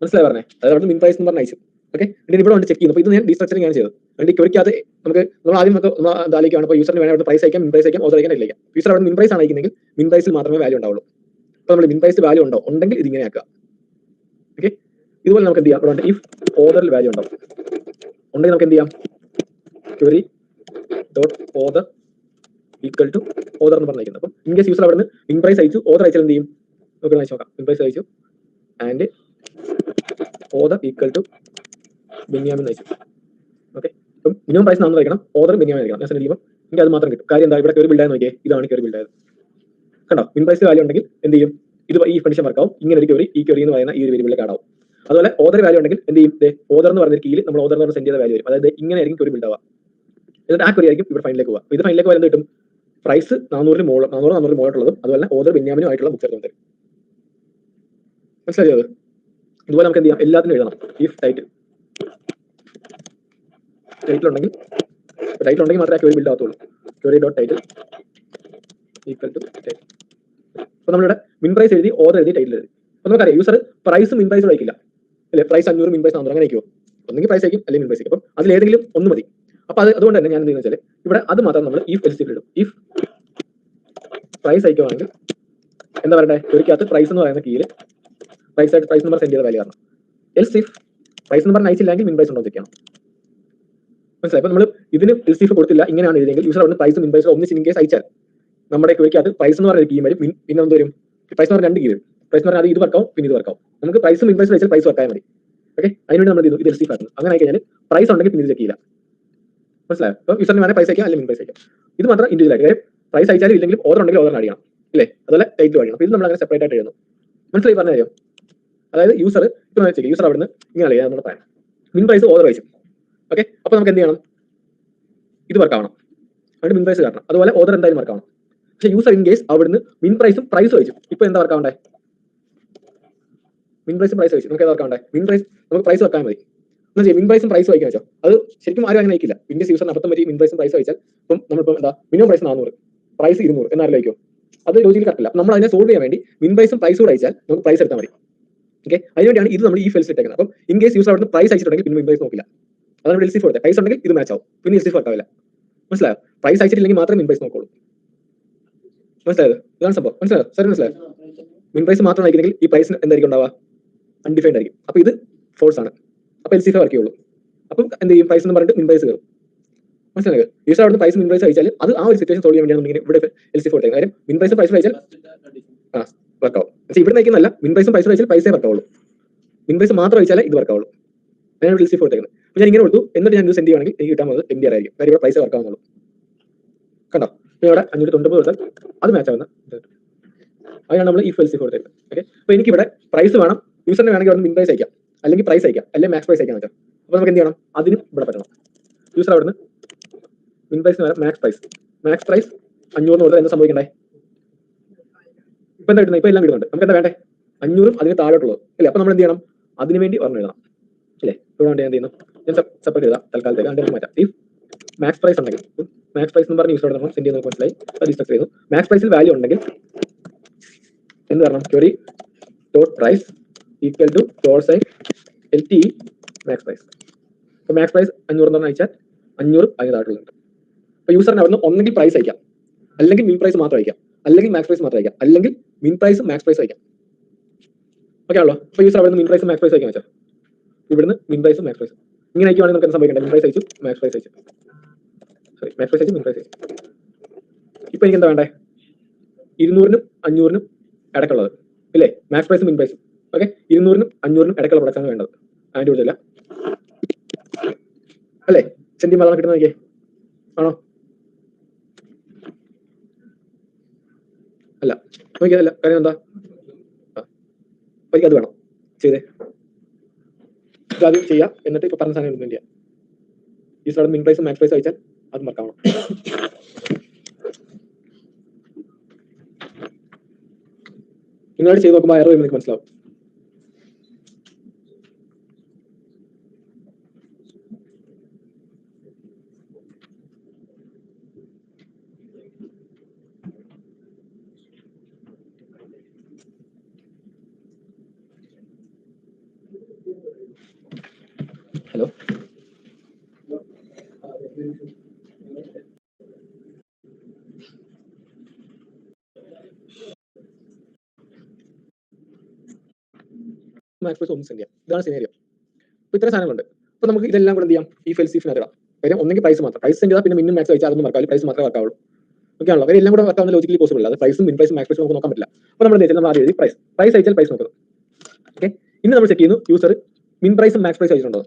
മനസ്സിലായി പറഞ്ഞേ. അതായത് മിൻ പ്രൈസ് എന്ന് പറഞ്ഞ അയച്ചു. ഓക്കെ. എന്നിട്ട് ഇവിടെ കൊണ്ട് ചെക്ക് ചെയ്യുന്നു. അപ്പോൾ ഇത് ഞാൻ ഡീസ്ട്രക്ചറിങ് ആണ് ചെയ്തത്. എന്നിട്ട് ക്വറിക്കകത്ത് നമ്മൾ ആദ്യം ആലോചിക്കുകയാണ്, അപ്പോൾ യൂസറിന് വേണമെങ്കിൽ പ്രൈസ് അയക്കാം, മിൻ പ്രൈസ് അയക്കാം, ഓർഡർ അയക്കാൻ ഇല്ല. യൂസർ അവിടെ മിൻ പ്രൈസ് ആണ് അയക്കുന്നെങ്കിൽ മിൻ പ്രൈസിൽ മാത്രമേ വാല്യൂ ഉണ്ടാവുള്ളൂ. അപ്പോൾ നമ്മൾ മിൻ പ്രൈസ് വാല്യൂ ഉണ്ടോ, ഉണ്ടെങ്കിൽ ഇതിങ്ങനെ ആക്കുക. ഓക്കെ. ഇതുപോലെ നമുക്ക് എന്ത് ചെയ്യാം, ഇവിടെ ഇഫ് ഓർഡറിൽ വാല്യൂ ഉണ്ടാവും, ഉണ്ടെങ്കിൽ നമുക്ക് എന്ത് ചെയ്യാം, query dot order equal to order എന്ന് പറഞ്ഞിരിക്കുന്നത്. അപ്പം ഇൻ കേസ് യൂസർ അവിടെ നിന്ന് മിൻ പ്രൈസ് അയച്ചു, ഓർഡർ അയച്ചാൽ എന്ത് ചെയ്യും, നമുക്ക് അയച്ചു നോക്കാം. മിൻ പ്രൈസ് അയച്ചു and order equal to Benyamin അയച്ചു. ഓക്കെ. അപ്പം മിനിമം പ്രൈസ് 400 അയക്കണം, ഓർഡർ ബെന്യാമിൻ അയക്കണം. ഞാൻ സെൻഡ് ചെയ്യുമ്പോൾ എനിക്ക് അത് മാത്രം കിട്ടും. കാര്യം എന്താ, ഇവിടെ ക്വറി ബിൽഡ് ആയി നോക്കിയേ, ഇതാണ് ക്വറി ബിൽഡ് ആയത്. കണ്ടോ. മിൻ പ്രൈസ് വാല്യൂ ഉണ്ടെങ്കിൽ എന്ത് ചെയ്യും, ഇത് ഈ കണ്ടീഷൻ വർക്കാവും. ഇങ്ങനെ ഒരു ക്വറി ഈ ക്വറി എന്ന് പറയുന്ന ഈ ഒരു വേരിയബിളിലേക്ക് ആടാവും. അതുപോലെ ഓർഡർ വാല്യൂ ഉണ്ടെങ്കിൽ എന്ത് ചെയ്യും, ഓർഡർ എന്ന് പറഞ്ഞ കീയിൽ നമ്മൾ ഓർഡർ എന്ന് സെൻഡ് ചെയ്ത വാല്യൂ വരും. അതായത് ഇങ്ങനെ ആയിരിക്കും ക്വറി ബിൽഡ് ആവുക. എന്നിട്ട് ആ ക്വറി ആയിരിക്കും ഇവിടെ ഫൈനിലേക്ക് പോവുക. ഇത് ഫൈനിലേക്ക് വരുന്നത് കിട്ടും പ്രൈസ് 400 മോളോട്ടുള്ളതും അതുപോലെ ഓർഡർ ബെന്യാമിനും ആയിട്ടുള്ള ബുക്ക് ചേർത്ത്. മനസ്സിലായത്. ഇതുപോലെ നമുക്ക് എന്ത് ചെയ്യാം, എല്ലാത്തിനും എഴുതണം ഇഫ് ടൈറ്റിൽ ഉണ്ടെങ്കിൽ മാത്രമേ ക്വറി ബിൽഡ് ആകത്തുള്ളൂ. Query dot title equal to title. അപ്പോൾ നമ്മളിവിടെ മിൻ പ്രൈസ് എഴുതി, ഓർഡർ എഴുതി, ടൈറ്റിൽ എഴുതി. അപ്പോൾ നമുക്കറിയാം യൂസർ പ്രൈസ് മിൻ പ്രൈസ് അയക്കില്ല അല്ലേ. പ്രൈസ് 500, മിൻ പ്രൈസ് 400 അങ്ങനെ അയക്കുമോ, ഒന്നെങ്കിൽ പ്രൈസ് അയക്കും അല്ലെങ്കിൽ മിൻ പ്രൈസ് അയക്കും. അപ്പം അതിലേതെങ്കിലും ഒന്ന് മതി. അപ്പോൾ അതുകൊണ്ട് തന്നെ ഞാൻ എന്തെന്ന് വെച്ചാൽ ഇവിടെ അത് മാത്രം നമ്മൾ ഇഫ് എൽസ് ഇടും. ഇഫ് പ്രൈസ് അയക്കുവാണെങ്കിൽ എന്താ പറയട്ടെ, ക്വറിക്കകത്ത് പ്രൈസ് എന്ന് പറയുന്ന കീയിൽ പ്രൈസ് നമ്പർ സെൻഡ് ചെയ്ത വാല്യൂ ആണ്. എൽസ് ഇഫ് പ്രൈസ് നമ്പർ അയച്ചില്ലെങ്കിൽ മിൻ പ്രൈസ് ഉണ്ടോ എന്ന് ചെക്ക്. മനസ്സിലായി. അപ്പോൾ നമ്മൾ ഇതിന് എൽസ് ഇഫ് കൊടുത്തില്ല, ഇങ്ങനെയാണ് എഴുതിയെങ്കിൽ യൂസർ അവിടെ പ്രൈസ് മിൻ പ്രൈസ് ഒന്നിച്ച് ഇൻ കേസ് അയച്ചാൽ നമ്മുടെ ക്വറിക്കകത്ത് പ്രൈസ് എന്ന് പറയുന്ന കീ വരും, പിന്നെ എന്ത് വരും, പ്രൈസ് എന്ന് പറഞ്ഞാൽ 2 കീ വരും. പ്രൈസ് എന്ന് പറഞ്ഞാൽ ഇത് വർക്കാവും, പിന്നെ ഇത് വർക്കാവും. നമുക്ക് പ്രൈസ് മിൻ പ്രൈസ് അയച്ചാൽ പ്രൈസ് വർക്കായാൽ മതി. ഓക്കെ. അതിനുവേണ്ടി നമ്മൾ ഇത് എൽസ് ഇഫ് ആക്കുന്നു. അങ്ങനെ ആയി കഴിഞ്ഞാൽ പ്രൈസ് ഉണ്ടെങ്കിൽ പിന്നെ ഇത് ചെക്ക് ചെയ്യില്ല. മനസ്സിലായോ. അപ്പോൾ യൂസറിന് വേണമെങ്കിൽ പ്രൈസ് അയക്കാം അല്ലെങ്കിൽ മിൻ പ്രൈസ് അയക്കാം. ഇത് മാത്രം ഇൻഡിവിജ്വൽ ആയിട്ട്. കാര്യം പ്രൈസ് അയച്ചാലും ഇല്ലെങ്കിലും ഓർഡർ ഉണ്ടെങ്കിൽ ഓർഡർ അടിയണം ഇല്ലേ. അതുപോലെ ടൈറ്റിൽ അടിയണം. അപ്പോൾ ഇത് നമ്മൾ അങ്ങനെ സെപ്പറേറ്റ് ആയിട്ട് എഴുതുന്നു. മനസ്സിലായി പറഞ്ഞ കാര്യം. അതായത് യൂസർ ഇപ്പോൾ യൂസർ അവിടുന്ന് ഇങ്ങനെ അറിയാം നമ്മുടെ പറയാം മിൻ പ്രൈസ് ഓർഡർ അയച്ചു. ഓക്കെ. അപ്പോൾ നമുക്ക് എന്ത് ചെയ്യണം, ഇത് വർക്കാവണം, അതുകൊണ്ട് മിൻ പ്രൈസ് കാരണം. അതുപോലെ ഓർഡർ എന്തായാലും വർക്കാവണം. പക്ഷേ യൂസർ ഇൻ കേസ് അവിടുന്ന് മിൻ പ്രൈസും പ്രൈസും അയച്ചു. ഇപ്പോൾ എന്താ വർക്കാവണ്ടേ, മിൻ പ്രൈസും പ്രൈസ് അയച്ചു. നമുക്ക് ഏതാ വർക്കാവണ്ടേ, മിൻ പ്രൈസ് നമുക്ക് പ്രൈസ് വെക്കാൻ മതി. എന്താ ചെയ്യുക, മിൻ പ്രൈസും പ്രൈസും അയക്കാൻ വെച്ചോ. അത് ശരിക്കും ആരും അങ്ങനെ അയക്കില്ല. ഇൻ കേസ് യൂസറിന് അർത്ഥം പറ്റി മിൻ പ്രൈസും പ്രൈസും അയച്ചാൽ ഇപ്പം നമ്മളിപ്പോൾ എന്താ മിനിമം പ്രൈസ് 400, പ്രൈസ് 200 എന്നാരും അയക്കും. അത് ലോജിക്കൽ കറക്റ്റില്ല. നമ്മൾ അതിനെ സോൾവ് ചെയ്യാൻ വേണ്ടി മിൻ പ്രൈസും പ്രൈസും കൂടെ അയച്ചാൽ നമുക്ക് പ്രൈസ് എടുത്താൽ മതി. ഓക്കെ. അതിനുവേണ്ടിയാണ് ഇത് നമ്മൾ ഈ ഫെൽസ് ഇട്ടേക്കുന്നത്. അപ്പം ഇൻ കേസ് യൂസർ അവിടുന്ന് പ്രൈസ് അയച്ചിട്ടുണ്ടെങ്കിൽ പിന്നെ മിൻ പ്രൈസ് നോക്കില്ല. അതാണ് എൽസി കൊടുത്തത്. പ്രൈസ് ഉണ്ടെങ്കിൽ ഇത് മാച്ച് ആവും, പിന്നെ എൽസി വർക്കാവില്ല. മനസ്സിലായോ. പ്രൈസ് അയച്ചിട്ടില്ലെങ്കിൽ മാത്രമേ മിൻ പ്രൈസ് നോക്കുള്ളൂ. മനസ്സിലായത്. ഇതാണ് സംഭവം. മനസ്സിലായോ. സരി മനസ്സിലായോ. മിൻ പ്രൈസ് മാത്രം അയക്കുന്നെങ്കിൽ ഈ പ്രൈസ് എന്തായിരിക്കും ഉണ്ടാവുക, അൺഡിഫൈൻഡ് ആയിരിക്കും. അപ്പോൾ ഇത് ഫോൾസ് ആണ്. അപ്പോൾ എൽസി വർക്ക് ചെയ്യുള്ളൂ. അപ്പം എന്ത് ചെയ്യും, പ്രൈസ് എന്ന് പറഞ്ഞിട്ട് മിൻ പ്രൈസ് കയറും. മനസ്സിലായോ. യൂസർ അവിടുന്ന് പ്രൈസ് മിൻ പ്രൈസ് അയച്ചാൽ അത് ആ ഒരു സിറ്റുവേഷൻ സോൾവ് ചെയ്യാൻ വേണ്ടിയാണ് എൽസി കൊടുത്തത്. കാര്യം മിൻ പ്രൈസ് പ്രൈസ് അയച്ചാൽ വർക്കാവും. പക്ഷേ ഇവിടെ നിൽക്കുന്നല്ല, മിൻ പ്രൈസും പ്രൈസ് വെച്ചാൽ പൈസ വർക്കാവുള്ളൂ. മിൻ പ്രൈസ് മാത്രം വെച്ചാൽ ഇത് വർക്കാവുള്ളൂ. ഞാൻ LC കൊടുത്തേക്കുന്നത്. അപ്പോൾ ഞാൻ ഇങ്ങനെ കൊടുത്തു, എന്നിട്ട് ഞാൻ ഇത് സെൻഡ് ചെയ്യുവാണെങ്കിൽ എനിക്ക് കിട്ടാൻ പോകുന്നത് MDR ആയിരിക്കും. കാര്യം ഇവിടെ പൈസ വർക്കാവുന്നുള്ളൂ. കണ്ടോ? ഇവിടെ 590 കൊടുത്താൽ അത് മാച്ച് ആവുന്ന അതാണ് നമ്മൾ ഈ LC കൊടുത്തേക്കുന്നത്. ഓക്കെ, അപ്പോൾ എനിക്കിവിടെ പ്രൈസ് വേണം, യൂസറിന് വേണമെങ്കിൽ അവിടെ മിൻ പ്രൈസ് അയക്കാം, അല്ലെങ്കിൽ പ്രൈസ് അയക്കാം, അല്ലെങ്കിൽ മാക്സ് പ്രൈസ് അയക്കാൻ വെച്ചാൽ. അപ്പോൾ നമുക്ക് എന്ത് ചെയ്യണം? അതിനും ഇവിടെ പറ്റണം. യൂസർ അവിടുന്ന് മിൻ പ്രൈസ് വരാം, മാക്സ് പ്രൈസ് 500 കൊടുത്താൽ എന്താ സംഭവിക്കണ്ടേ? ഇപ്പൊ എന്താ കിട്ടുന്നത്? ഇപ്പൊ എല്ലാം കിട്ടുന്നുണ്ട്. നമുക്ക് എന്താ വേണ്ടേ? 500 അതിന് താഴോട്ടുള്ളത് അല്ലേ? അപ്പൊ നമ്മൾ എന്ത് ചെയ്യണം? അതിന് വേണ്ടി ഒരെണ്ണം എഴുതണം അല്ലേ? ഇവിടെ വേണ്ടി എന്ത് ചെയ്യുന്നു? ഞാൻ സെപ്പറേറ്റ് എഴുതാം തൽക്കാലത്തേക്ക്. അതിന്റെ മാറ്റാം. ഈ മാക്സ് പ്രൈസ് ഉണ്ടെങ്കിൽ, മാക്സ് പ്രൈസ് എന്ന് പറഞ്ഞ യൂസർ നമ്മൾ സെൻഡ് ചെയ്യുന്നത് മനസ്സിലായി, അത് ഡിസ്ട്രക്ട് ചെയ്യുന്നു. മാക്സ് പ്രൈസിൽ വാല്യൂ ഉണ്ടെങ്കിൽ എന്ത് പറയണം? Query dot price equal to $LTE max price. അപ്പോൾ മാക്സ് പ്രൈസ് 500 എന്ന് പറഞ്ഞാൽ അയച്ചാൽ 500 അതിന് താഴോട്ടുള്ളത്. അപ്പോൾ യൂസറിന് അവിടുന്ന് ഒന്നെങ്കിൽ പ്രൈസ് അയക്കാം, അല്ലെങ്കിൽ മിൻ പ്രൈസ് മാത്രം അയക്കാം, അല്ലെങ്കിൽ മാക്സ് പ്രൈസ് മാത്രം അയക്കാം, അല്ലെങ്കിൽ മിൻ പ്രൈസും മാക്സ് പ്രൈസ് അയക്കാം. ഓക്കെ ആണല്ലോ? അപ്പോൾ യൂസർ അവിടെ നിന്ന് മിൻ പ്രൈസും മാക്സ് പ്രൈസ് അയക്കാൻ വെച്ചാൽ ഇവിടുന്ന് മിൻ പ്രൈസും മാക്സ് പ്രൈസും ഇങ്ങനെ അയക്കുവാണെങ്കിൽ നമുക്ക് എന്താ സംഭവിക്കേണ്ടത്? മിൻ പ്രൈസ് അയച്ചു, മാക്സ് പ്രൈസ് അയച്ചു, സോറി മാക്സ് പ്രൈസ് അയച്ചു, മിൻ പ്രൈസ് അയച്ചു. ഇപ്പൊ എനിക്ക് എന്താ വേണ്ടേ? 200-നും 500-നും ഇടയ്ക്കുള്ളത് ഇല്ലേ? മാക്സ് പ്രൈസും മിൻ പ്രൈസും. ഓക്കെ, 200-നും 500-നും ഇടയ്ക്കുള്ള പ്രൊഡക്റ്റാണ് വേണ്ടത്. അതിന്റെ കൂടുതലല്ല അല്ലേ? സെന്റി മലയാളം കിട്ടുന്ന നോക്കിയേ, ആണോ? അല്ല, നോക്കിയതല്ല. കാര്യം എന്താ? എനിക്ക് അത് വേണം, ചെയ്തേ. ആദ്യം ചെയ്യാം, എന്നിട്ട് ഇപ്പൊ പറഞ്ഞ സാധനം ചെയ്യാം. ഈ സ്ഥലം മിൻ പ്രൈസും മാക്സ് പ്രൈസും അയച്ചാൽ അത് മറക്കാവണം. നിങ്ങളോട് ചെയ്ത് നോക്കുമ്പോൾ എറർ നിങ്ങൾക്ക് മനസ്സിലാവും. ഹലോ, മാക്സ് പ്രൈസ് ഒന്നും സെൻഡ് ചെയ്യാം. ഇതാണ് സിനാരിയോ. ഇപ്പൊ ഇത്ര സാധനങ്ങളുണ്ട്. അപ്പൊ നമുക്ക് ഇതെല്ലാം കൂടെ എന്ത് ചെയ്യാം? ഈ ഫെൽസിഫിനകത്ത് ഇടാം. കാര്യം ഒന്നെങ്കിൽ പ്രൈസ് മാത്രം, പ്രൈസ് സെൻഡ് ചെയ്താൽ പിന്നെ മിന്നും മാക്സ് അയച്ചാൽ അതൊന്നും വർക്കാവില്ല, പ്രൈസ് മാത്രമേ വർക്കാവുള്ളൂ. ഓക്കെ ആണല്ലോ? കാര്യം എല്ലാം കൂടെ വർക്കാവുന്ന ലോജിക്കലി പോസിബിൾ അല്ല. അത് പ്രൈസും മിൻ പ്രൈസും മാക്സ് പ്രൈസും നമുക്ക് നോക്കാൻ പറ്റില്ല. അപ്പോൾ നമ്മൾ നമ്മൾ ആദ്യം എഴുതി പ്രൈസ് അയച്ചാൽ പ്രൈസ് നോക്കുന്നത്. ഓക്കെ, ഇനി നമ്മൾ ചെക്ക് ചെയ്യുന്നു യൂസർ മിൻ പ്രൈസും മാക്സ് പ്രൈസ് അയച്ചിട്ടുണ്ടോ,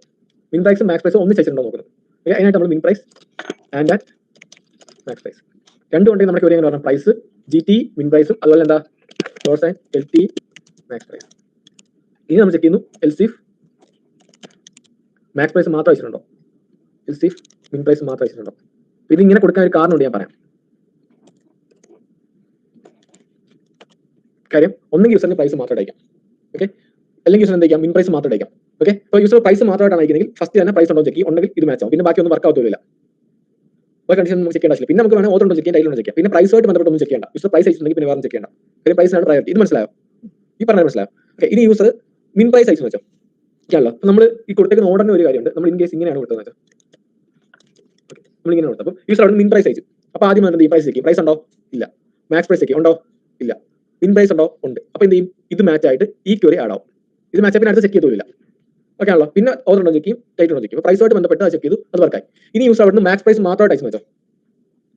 മിൻ പ്രൈസും മാക്സ് പ്രൈസും ഒന്നും അയച്ചിട്ടുണ്ടോ നോക്കുന്നത്. ഓക്കെ, അതിനായിട്ട് നമ്മൾ മിൻ പ്രൈസ് ആൻഡ് മാക്സ് പ്രൈസ് രണ്ടും ഉണ്ടെങ്കിൽ നമുക്ക് എങ്ങനെ പറഞ്ഞാൽ പ്രൈസ് GT മിൻ പ്രൈസും അതുപോലെ എന്താ LTE മാക്സ് പ്രൈസ്. ഇനി നമ്മൾ ചെക്ക് ചെയ്യുന്നു എൽസിഫ് മാക്സ് പ്രൈസ് മാത്രം അയച്ചിട്ടുണ്ടോ, എൽസിഫ് മിൻ പ്രൈസ് മാത്രം അയച്ചിട്ടുണ്ടോ. ഇത് ഇങ്ങനെ കൊടുക്കാൻ ഒരു കാരണമുണ്ട്, ഞാൻ പറയാം. കാര്യം ഒന്നെങ്കിൽ യൂസറിന് പ്രൈസ് മാത്രം അയക്കാം, ഓക്കെ, അല്ലെങ്കിൽ യൂസർ എന്ത് മിൻ പ്രൈസ് മാത്രം അയക്കാം. ഓക്കെ, അപ്പോൾ യൂസർ പ്രൈസ് മാത്രമായിട്ടാണ് അയക്കുന്നെങ്കിൽ ഫസ്റ്റ് തന്നെ പ്രൈസ് ഉണ്ടോ ചെക്ക് ചെയ്യും, ഉണ്ടെങ്കിൽ ഇത് മാച്ച് ആവും, പിന്നെ ബാക്കി ഒന്നും വർക്ക് ആവത്തില്ല. കണ്ടീഷൻ നമുക്ക് ചെക്ക് ചെയ്യേണ്ട. പിന്നെ നമുക്ക് വേണം ഓർഡർ ഉണ്ടോ ചെക്ക് ചെയ്യാൻ, ടൈലുണ്ടോ ചെക്ക് ചെയ്യാം. പിന്നെ പ്രൈസുമായിട്ട് ബന്ധപ്പെട്ടൊന്നും ചെക്ക് ചെയ്യേണ്ട. യൂസർ പ്രൈസ് അയച്ചിട്ടുണ്ടെങ്കിൽ പിന്നെ വേറെ ചെക്ക് ചെയ്യേണ്ട. കാര്യം പ്രൈസിനാണ് പ്രയോറിറ്റി. ഇത് മനസ്സിലായോ? ഈ പറഞ്ഞത് മനസ്സിലായോ? ഓക്കെ, ഇനി യൂസർ മിൻ പ്രൈസ് അയച്ചു വെച്ചോ. ഓക്കെയാണല്ലോ? നമ്മൾ ഈ കൊടുത്തേക്കുന്ന ഓർഡറിന് ഒരു കാര്യമുണ്ട്. നമ്മൾ ഇൻ കേസ് ഇങ്ങനെയാണ് കൊടുത്തത് വെച്ചാൽ, നമ്മൾ ഇങ്ങനെ കൊടുത്തത്. അപ്പോൾ യൂസർ അവിടെ മിൻ പ്രൈസ് അയച്ചു. അപ്പോൾ ആദ്യം എന്ത് ഈ പ്രൈസ് ചെക്ക് ചെയ്യും. പ്രൈസ് ഉണ്ടോ? ഇല്ല. മാക്സ് പ്രൈസ് ചെക്ക് ഉണ്ടോ? ഇല്ല. മിൻ പ്രൈസ് ഉണ്ടോ? ഉണ്ട്. അപ്പോൾ എന്ത് ചെയ്യും? ഇത് മാച്ച് ആയിട്ട് ഈ ക്വറി ആഡ് ആവും. ഇത് മാച്ച് പിന്നെ അടുത്ത് ചെക്ക് ചെയ്തില്ല. ഓക്കെ ആണല്ലോ? പിന്നെ ഓർഡർ ഉണ്ടോ ചെക്ക് ചെയ്യും, ടൈറ്റ് ഉണ്ടോ ചെക്ക് ചെയ്യും. പ്രൈസുമായിട്ട് ബന്ധപ്പെട്ട് അത് ചെക്ക് ചെയ്തു, അത് വർക്കായി. ഇനി യൂസർ അവിടെ നിന്ന് മാക്സ് പ്രൈസ് മാത്രമായിട്ട് അയച്ചു വെച്ചോ.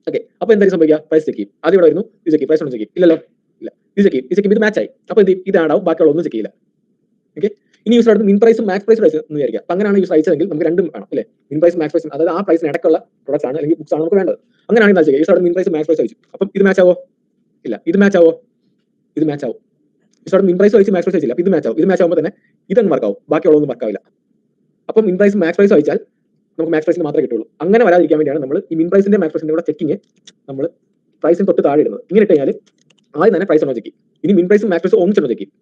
ഓക്കെ, അപ്പോൾ എന്തായാലും സംഭവിക്കുക? പ്രൈസ് ചെക്ക് ചെയ്യും. ആദ്യം ഇവിടെ വരുന്നു, ഇത് ചെക്ക് ചെയ്യും. പ്രൈസ് ഉണ്ടോ ചെക്ക് ചെയ്യും, ഇല്ലല്ലോ, ഇല്ല. ഇത് ചെക്ക് ചെയ്യും, ഇത് ചെക്ക് ചെയ്യും, ഇത് മാച്ച് ആയി. അപ്പോൾ എന്ത് ചെയ്യും? ഇത് ആഡ് ആവും, ബാക്കിയുള്ള ഒന്നും ചെക്ക് ചെയ്യില്ല. ഓക്കെ, ഇനി യൂസർ അടുത്ത് മിൻ പ്രൈസും മാക്സ് പ്രൈസും അയച്ചു എന്ന് വിചാരിക്കുക. അങ്ങനെയാണ് യൂസർ അയച്ചതെങ്കിൽ നമുക്ക് രണ്ടും വേണം അല്ലേ? മിൻ പ്രൈസ് മാക്സ് പ്രൈസും, അതായത് ആ പ്രൈസിന് ഇടയ്ക്കുള്ള പ്രൊഡക്ട്സ് ആണ് അല്ലെങ്കിൽ ബുക്സ് ആണ് നമുക്ക് വേണ്ടത്. അങ്ങനെയാണെങ്കിൽ എന്താ ചെയ്യുക? യൂസർ മിൻ പ്രൈസ് മാക്സ് പ്രൈസ് അയച്ചു. അപ്പം ഇത് മാച്ച് ആവോ? ഇല്ല. ഇത് മാച്ച് ആവോ? ഇത് മാച്ച് ആവും. യൂസർ മിൻ പ്രൈസ് അയച്ചു, മാക്സ് പ്രൈസ് അയച്ചില്ല. അപ്പോൾ ഇത് മാച്ച് ആവും. ഇത് മാച്ച് ആവുമ്പോൾ തന്നെ ഇതങ്ങ് വർക്കാവും, ബാക്കിയുള്ളതൊന്നും വർക്കാവില്ല. അപ്പം മിൻ പ്രൈസ് മാക്സ് പ്രൈസ് അയച്ചാൽ നമുക്ക് മാക്സ് പ്രൈസിന് മാത്രമേ കിട്ടുള്ളൂ. അങ്ങനെ വരാതിരിക്കാൻ വേണ്ടിയാണ് നമ്മൾ ഈ മിൻ പ്രൈസിന്റെ മാക്സ് പ്രൈസിന്റെ കൂടെ ചെക്കിങ് നമ്മൾ പ്രൈസിന് തൊട്ട് താഴെ ഇടുന്നത്. ഇങ്ങനെ ഇട്ട് കഴിഞ്ഞാൽ ആദ്യം തന്നെ പ്രൈസ് ഉണ്ടോ ചെക്ക് ചെയ്യും. ഇനി മിൻ പ്രൈസും മാക്സ് പ്രൈസും ഒന്നിച്ചുണ്ടോ ചെക്ക് ചെയ്യും.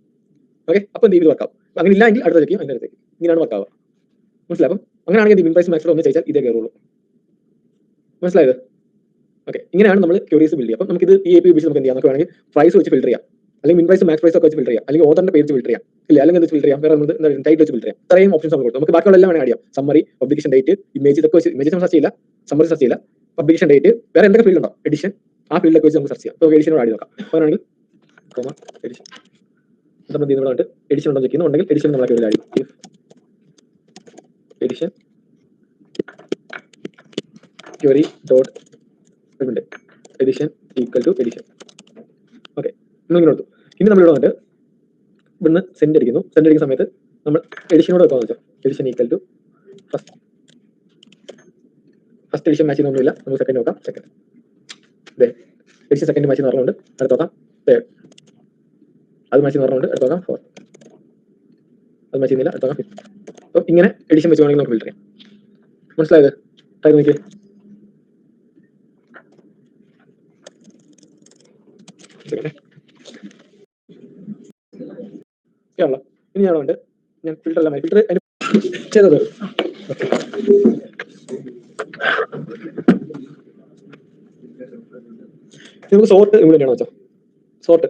ഓക്കെ, അപ്പോൾ എന്ത് ചെയ്യും? വർക്കാവും. അങ്ങനെ ഇല്ലെങ്കിൽ അടുത്ത ചെക്ക് ചെയ്യും, അതിൻ്റെ അടുത്തേക്ക്. ഇങ്ങനെയാണ് വർക്കാവുക. മനസ്സിലാവും? അപ്പം അങ്ങനെയാണെങ്കിൽ മിൻ പ്രൈസ് മാക്സ് പ്രൈസ് ഒന്ന് ചെയ്താൽ ഇതേ കയറുള്ളൂ. മനസ്സിലായത്? ഓക്കെ, ഇങ്ങനെയാണ് നമ്മൾ ക്വറീസ് ബിൽഡ് ചെയ്യുക. അപ്പം നമുക്ക് ഇത് ഈ API ഉപയോഗിച്ച് നമുക്ക് എന്ത് ചെയ്യാം? നമുക്ക് വേണമെങ്കിൽ പ്രൈസ് വെച്ച് ഫിൽറ്റർ ചെയ്യാം, അല്ലെങ്കിൽ മിൻ പ്രൈസ് മാക്സ് പ്രൈസ് ഒക്കെ വെച്ച് ഫിൽറ്റർ ചെയ്യാം, അല്ലെങ്കിൽ ഓർഡറിന്റെ പേര് ഫിൽറ്റർ ചെയ്യാം, ഇല്ല അല്ലെങ്കിൽ എന്ത് ഫിൽറ്റർ ചെയ്യാം, വേറെ ടൈറ്റ് വെച്ച് ഫിൽറ്റർ ചെയ്യാം. ഇത്രയും ഓപ്ഷൻസ് നമുക്ക് കൊടുക്കും. നമുക്ക് ബാക്കിയുള്ള എല്ലാം വേണമെങ്കിൽ ആഡ് ചെയ്യാം. സമ്മറി, പബ്ലിക്കേഷൻ ഡേറ്റ്, ഇമേജ്, ഇതൊക്കെ വെച്ച് ഇമേജ് സെർച്ച് ചെയ്യില്ല, സമ്മറി സെർച്ച് ചെയ്യില്ല, പബ്ലിക്കേഷൻ ഡേറ്റ്, വേറെ എന്തൊക്കെ ഫീൽഡ് ഉണ്ടോ, എഡിഷൻ, ആ ഫീൽഡൊക്കെ വെച്ച് നമുക്ക് സെർച്ച് ചെയ്യാം. അപ്പോൾ എഡിഷനോട് ആഡ് നോക്കാം. അങ്ങനെയാണെങ്കിൽ എഡിഷൻ നമ്മൾ ചെയ്യുന്നതായിട്ട് എഡിഷൻ ഉണ്ടോ ചെക്ക് ചെയ്യുന്നു, ഉണ്ടെങ്കിൽ എഡിഷൻ നമ്മൾ ആഡ് ചെയ്യും. Edition query dot edition equal to edition. Okay, ഇങ്ങനെ കൊടുത്തു. ഇനി നമ്മൾ ഇവിടെ വന്നിട്ട് ഇവിടുന്ന് സെൻഡ് അടിക്കുന്നു. സെൻഡ് അടിക്കുന്ന സമയത്ത് നമ്മൾ എഡിഷനോട് വെക്കാമെന്ന് വെച്ചാൽ edition equal to first edition match ചെയ്യുന്നൊന്നുമില്ല. നമുക്ക് സെക്കൻഡ് നോക്കാം. സെക്കൻഡ് എഡിഷൻ സെക്കൻഡ് മാച്ച് പറഞ്ഞുകൊണ്ട് അടുത്ത് നോക്കാം തേർഡ്. അത് മാച്ച് പറഞ്ഞുകൊണ്ട് അടുത്ത് നോക്കാം ഫോർത്ത്. അത് മാച്ച് ചെയ്യുന്നില്ല, അടുത്ത് നോക്കാം ഫിഫ്ത്ത്. അപ്പോൾ ഇങ്ങനെ എഡിഷൻ വെച്ച് വേണമെങ്കിൽ നമുക്ക് ഫിൽറ്റർ ചെയ്യാം. മനസ്സിലായത്? ട്രൈ നോക്കിയേ. ആണല്ലോ. ഇനി ഞാനുണ്ട് ഞാൻ ഫിൽറ്റർ എല്ലാം ഫിൽറ്റർ ചെയ്തത് നമുക്ക് സോർട്ട് ഇംപ്ലിമെന്റ് ചെയ്യണം വെച്ചോ. സോർട്ട്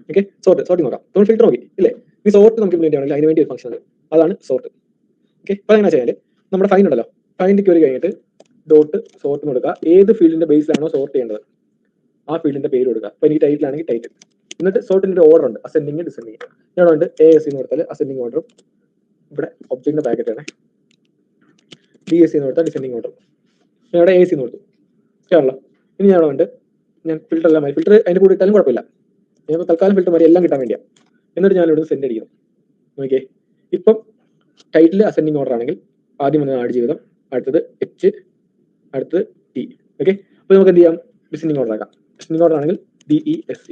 ഓക്കെ, സോർട്ടിങ് നോക്കാം. നമ്മൾ ഫിൽറ്റർ നോക്കി ഇല്ലേ? ഈ സോർട്ട് നമുക്ക് ഇംപ്ലിമെന്റ് ചെയ്യണമെങ്കിൽ അതിന് വേണ്ടി ഒരു ഫംഗ്ഷൻ ഉണ്ട്, അതാണ് സോർട്ട്. ഓക്കെ, അപ്പോൾ എങ്ങനെ വെച്ചാൽ നമ്മുടെ ഫൈൻഡ് ഉണ്ടല്ലോ, ഫൈൻഡ് കയറി കഴിഞ്ഞിട്ട് ഡോട്ട് സോർട്ട് കൊടുക്കുക. ഏത് ഫീൽഡിന്റെ ബേസിലാണോ സോർട്ട് ചെയ്യേണ്ടത് ആ ഫീൽഡിന്റെ പേര് കൊടുക്കുക. അപ്പോൾ എനിക്ക് ടൈറ്റിൽ ആണെങ്കിൽ ടൈറ്റിൽ. എന്നിട്ട് സോർട്ടിന്റെ ഓർഡർ ഉണ്ട്, അസെൻഡിങ് ഡിസെൻഡിങ്. ഞാനുണ്ട് AS എന്ന് കൊടുത്താൽ അസെൻഡിങ് ഓർഡറും ഇവിടെ ഒബ്ജക്റ്റിന്റെ പാക്കറ്റ് ആണ്. DSC എന്ന് കൊടുത്താൽ ഡിസെൻഡിങ് ഓർഡർ. ഞാൻ ഇവിടെ AC എന്ന് കൊടുത്തു. കേരള. ഇനി ഞാനുണ്ട് ഞാൻ ഫിൽറ്റർ എല്ലാം ഫിൽറ്റർ അതിന്റെ കൂടെ ഇട്ടാലും കുഴപ്പമില്ല. ഞാൻ തൽക്കാലം ഫിൽറ്റർ മതി എല്ലാം കിട്ടാൻ വേണ്ടിയാണ്. എന്നിട്ട് ഞാനിവിടെ സെൻഡ് അടിക്കണം. ഓക്കെ, ഇപ്പം ടൈറ്റിൽ അസെൻഡിങ് ഓർഡർ ആണെങ്കിൽ ആദ്യം വന്നത് ആഡ് ജീവിതം, അടുത്തത് H, അടുത്തത് T. ഓക്കെ, അപ്പോൾ നമുക്ക് എന്ത് ചെയ്യാം? ഡിസെൻഡിങ് ഓർഡർ ആക്കാം. ഡിസെൻഡിങ് ഓർഡർ ആണെങ്കിൽ DESC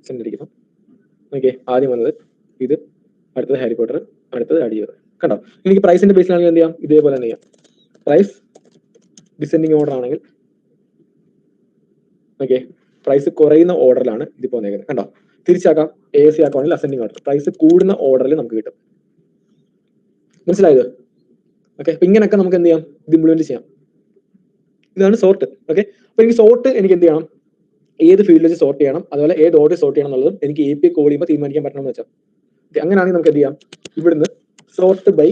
സെൻഡ് അടിക്കുന്നു. ഓക്കെ, ആദ്യം വന്നത് ഇത്, അടുത്തത് ഹാരി പോട്ടർ, അടുത്തത് ആഡ് ജീവിതം. കണ്ടോ? എനിക്ക് പ്രൈസിന്റെ ബേസിലാണെങ്കിൽ എന്ത് ചെയ്യാം? ഇതേപോലെ തന്നെ ചെയ്യാം. പ്രൈസ് ഡിസെൻഡിങ് ഓർഡർ ആണെങ്കിൽ ഓക്കെ, പ്രൈസ് കുറയുന്ന ഓർഡറിലാണ് ഇതിപ്പോൾ വന്നേക്കുന്നത്. കണ്ടോ? തിരിച്ചാക്കാം. ASC ആക്കുവാണെങ്കിൽ അസെൻഡിങ് ഓർഡർ, പ്രൈസ് കൂടുന്ന ഓർഡറിൽ നമുക്ക് കിട്ടും. മനസ്സിലായത്? ഓക്കെ, അപ്പൊ ഇങ്ങനെയൊക്കെ നമുക്ക് എന്ത് ചെയ്യാം? ഇത് ഇംപ്ലിമെന്റ് ചെയ്യാം. ഇതാണ് സോർട്ട്. ഓക്കെ, അപ്പൊ എനിക്ക് സോർട്ട് എനിക്ക് എന്ത് ചെയ്യണം? ഏത് ഫീൽഡിൽ വെച്ച് സോർട്ട് ചെയ്യണം, അതുപോലെ ഏത് ഓർഡർ സോർട്ട് ചെയ്യണം എന്നുള്ളതും എനിക്ക് API കോൾ ചെയ്യുമ്പോൾ തീരുമാനിക്കാൻ പറ്റണമെന്ന് വെച്ചാൽ അങ്ങനെയാണെങ്കിൽ നമുക്ക് എന്ത് ചെയ്യാം? ഇവിടുന്ന് സോർട്ട് ബൈ